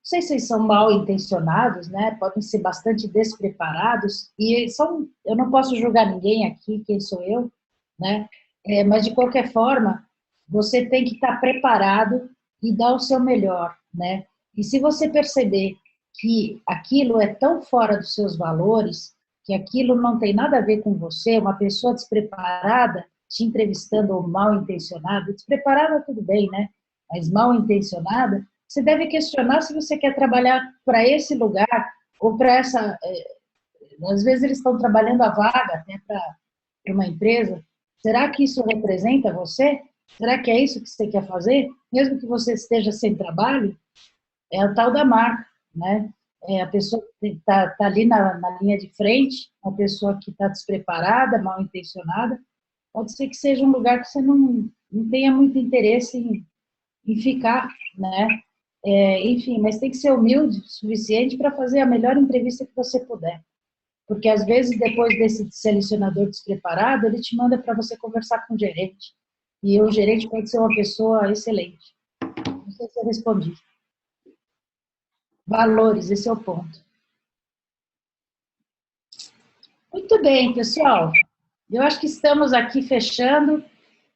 sei se eles são mal intencionados, né? Podem ser bastante despreparados e eu não posso julgar ninguém aqui, quem sou eu, né? Mas de qualquer forma, você tem que estar preparado e dar o seu melhor, né? E se você perceber que aquilo é tão fora dos seus valores, que aquilo não tem nada a ver com você, uma pessoa despreparada te entrevistando ou mal intencionada, despreparada tudo bem, né? Mas mal intencionada, você deve questionar se você quer trabalhar para esse lugar ou para essa. Às vezes eles estão trabalhando a vaga até para uma empresa. Será que isso representa você? Será que é isso que você quer fazer? Mesmo que você esteja sem trabalho, é a tal da marca, né? A pessoa que está ali na linha de frente, uma pessoa que está despreparada, mal intencionada, pode ser que seja um lugar que você não tenha muito interesse em ficar, né? Enfim, mas tem que ser humilde o suficiente para fazer a melhor entrevista que você puder. Porque, às vezes, depois desse selecionador despreparado, ele te manda para você conversar com o gerente. E o gerente pode ser uma pessoa excelente. Não sei se eu respondi. Valores, esse é o ponto. Muito bem, pessoal. Eu acho que estamos aqui fechando.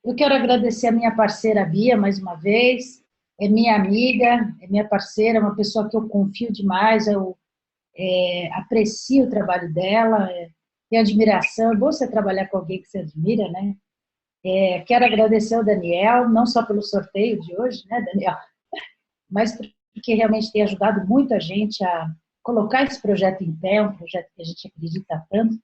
Eu quero agradecer a minha parceira Bia, mais uma vez. É minha amiga, é minha parceira, uma pessoa que eu confio demais, eu aprecio o trabalho dela, tenho admiração. É bom você trabalhar com alguém que você admira, né? Quero agradecer ao Daniel, não só pelo sorteio de hoje, né, Daniel? Mas porque realmente tem ajudado muito a gente a colocar esse projeto em pé, um projeto que a gente acredita tanto.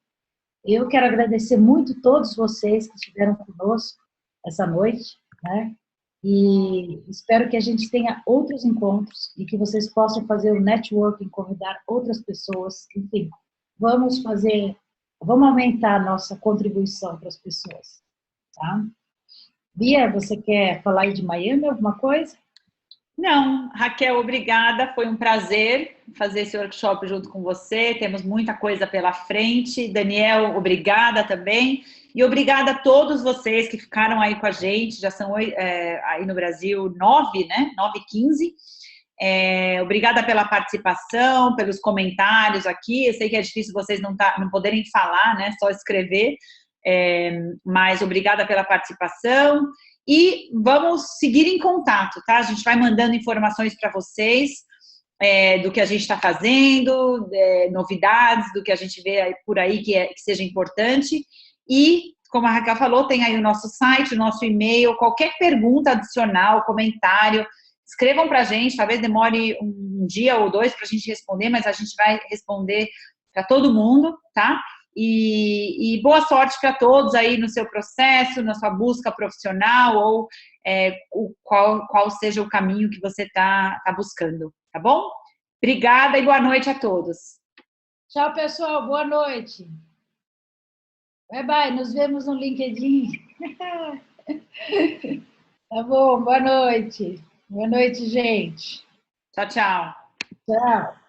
Eu quero agradecer muito todos vocês que estiveram conosco essa noite, né? E espero que a gente tenha outros encontros e que vocês possam fazer o networking, convidar outras pessoas, enfim, vamos aumentar a nossa contribuição para as pessoas, tá? Bia, você quer falar aí de Miami, alguma coisa?
Não, Raquel, obrigada. Foi um prazer fazer esse workshop junto com você. Temos muita coisa pela frente. Daniel, obrigada também. E obrigada a todos vocês que ficaram aí com a gente. Já são aí no Brasil 9, né? 9h15. Obrigada pela participação, pelos comentários aqui. Eu sei que é difícil vocês não poderem falar, né? Só escrever. Mas obrigada pela participação. E vamos seguir em contato, tá? A gente vai mandando informações para vocês do que a gente está fazendo, novidades, do que a gente vê por aí que seja importante. E, como a Raquel falou, tem aí o nosso site, o nosso e-mail, qualquer pergunta adicional, comentário, escrevam para a gente, talvez demore um dia ou dois para a gente responder, mas a gente vai responder para todo mundo, tá? E boa sorte para todos aí no seu processo, na sua busca profissional ou qual seja o caminho que você tá buscando, tá bom? Obrigada e boa noite a todos.
Tchau, pessoal. Boa noite. Bye, bye. Nos vemos no LinkedIn. Tá bom. Boa noite. Boa noite, gente.
Tchau, tchau.
Tchau.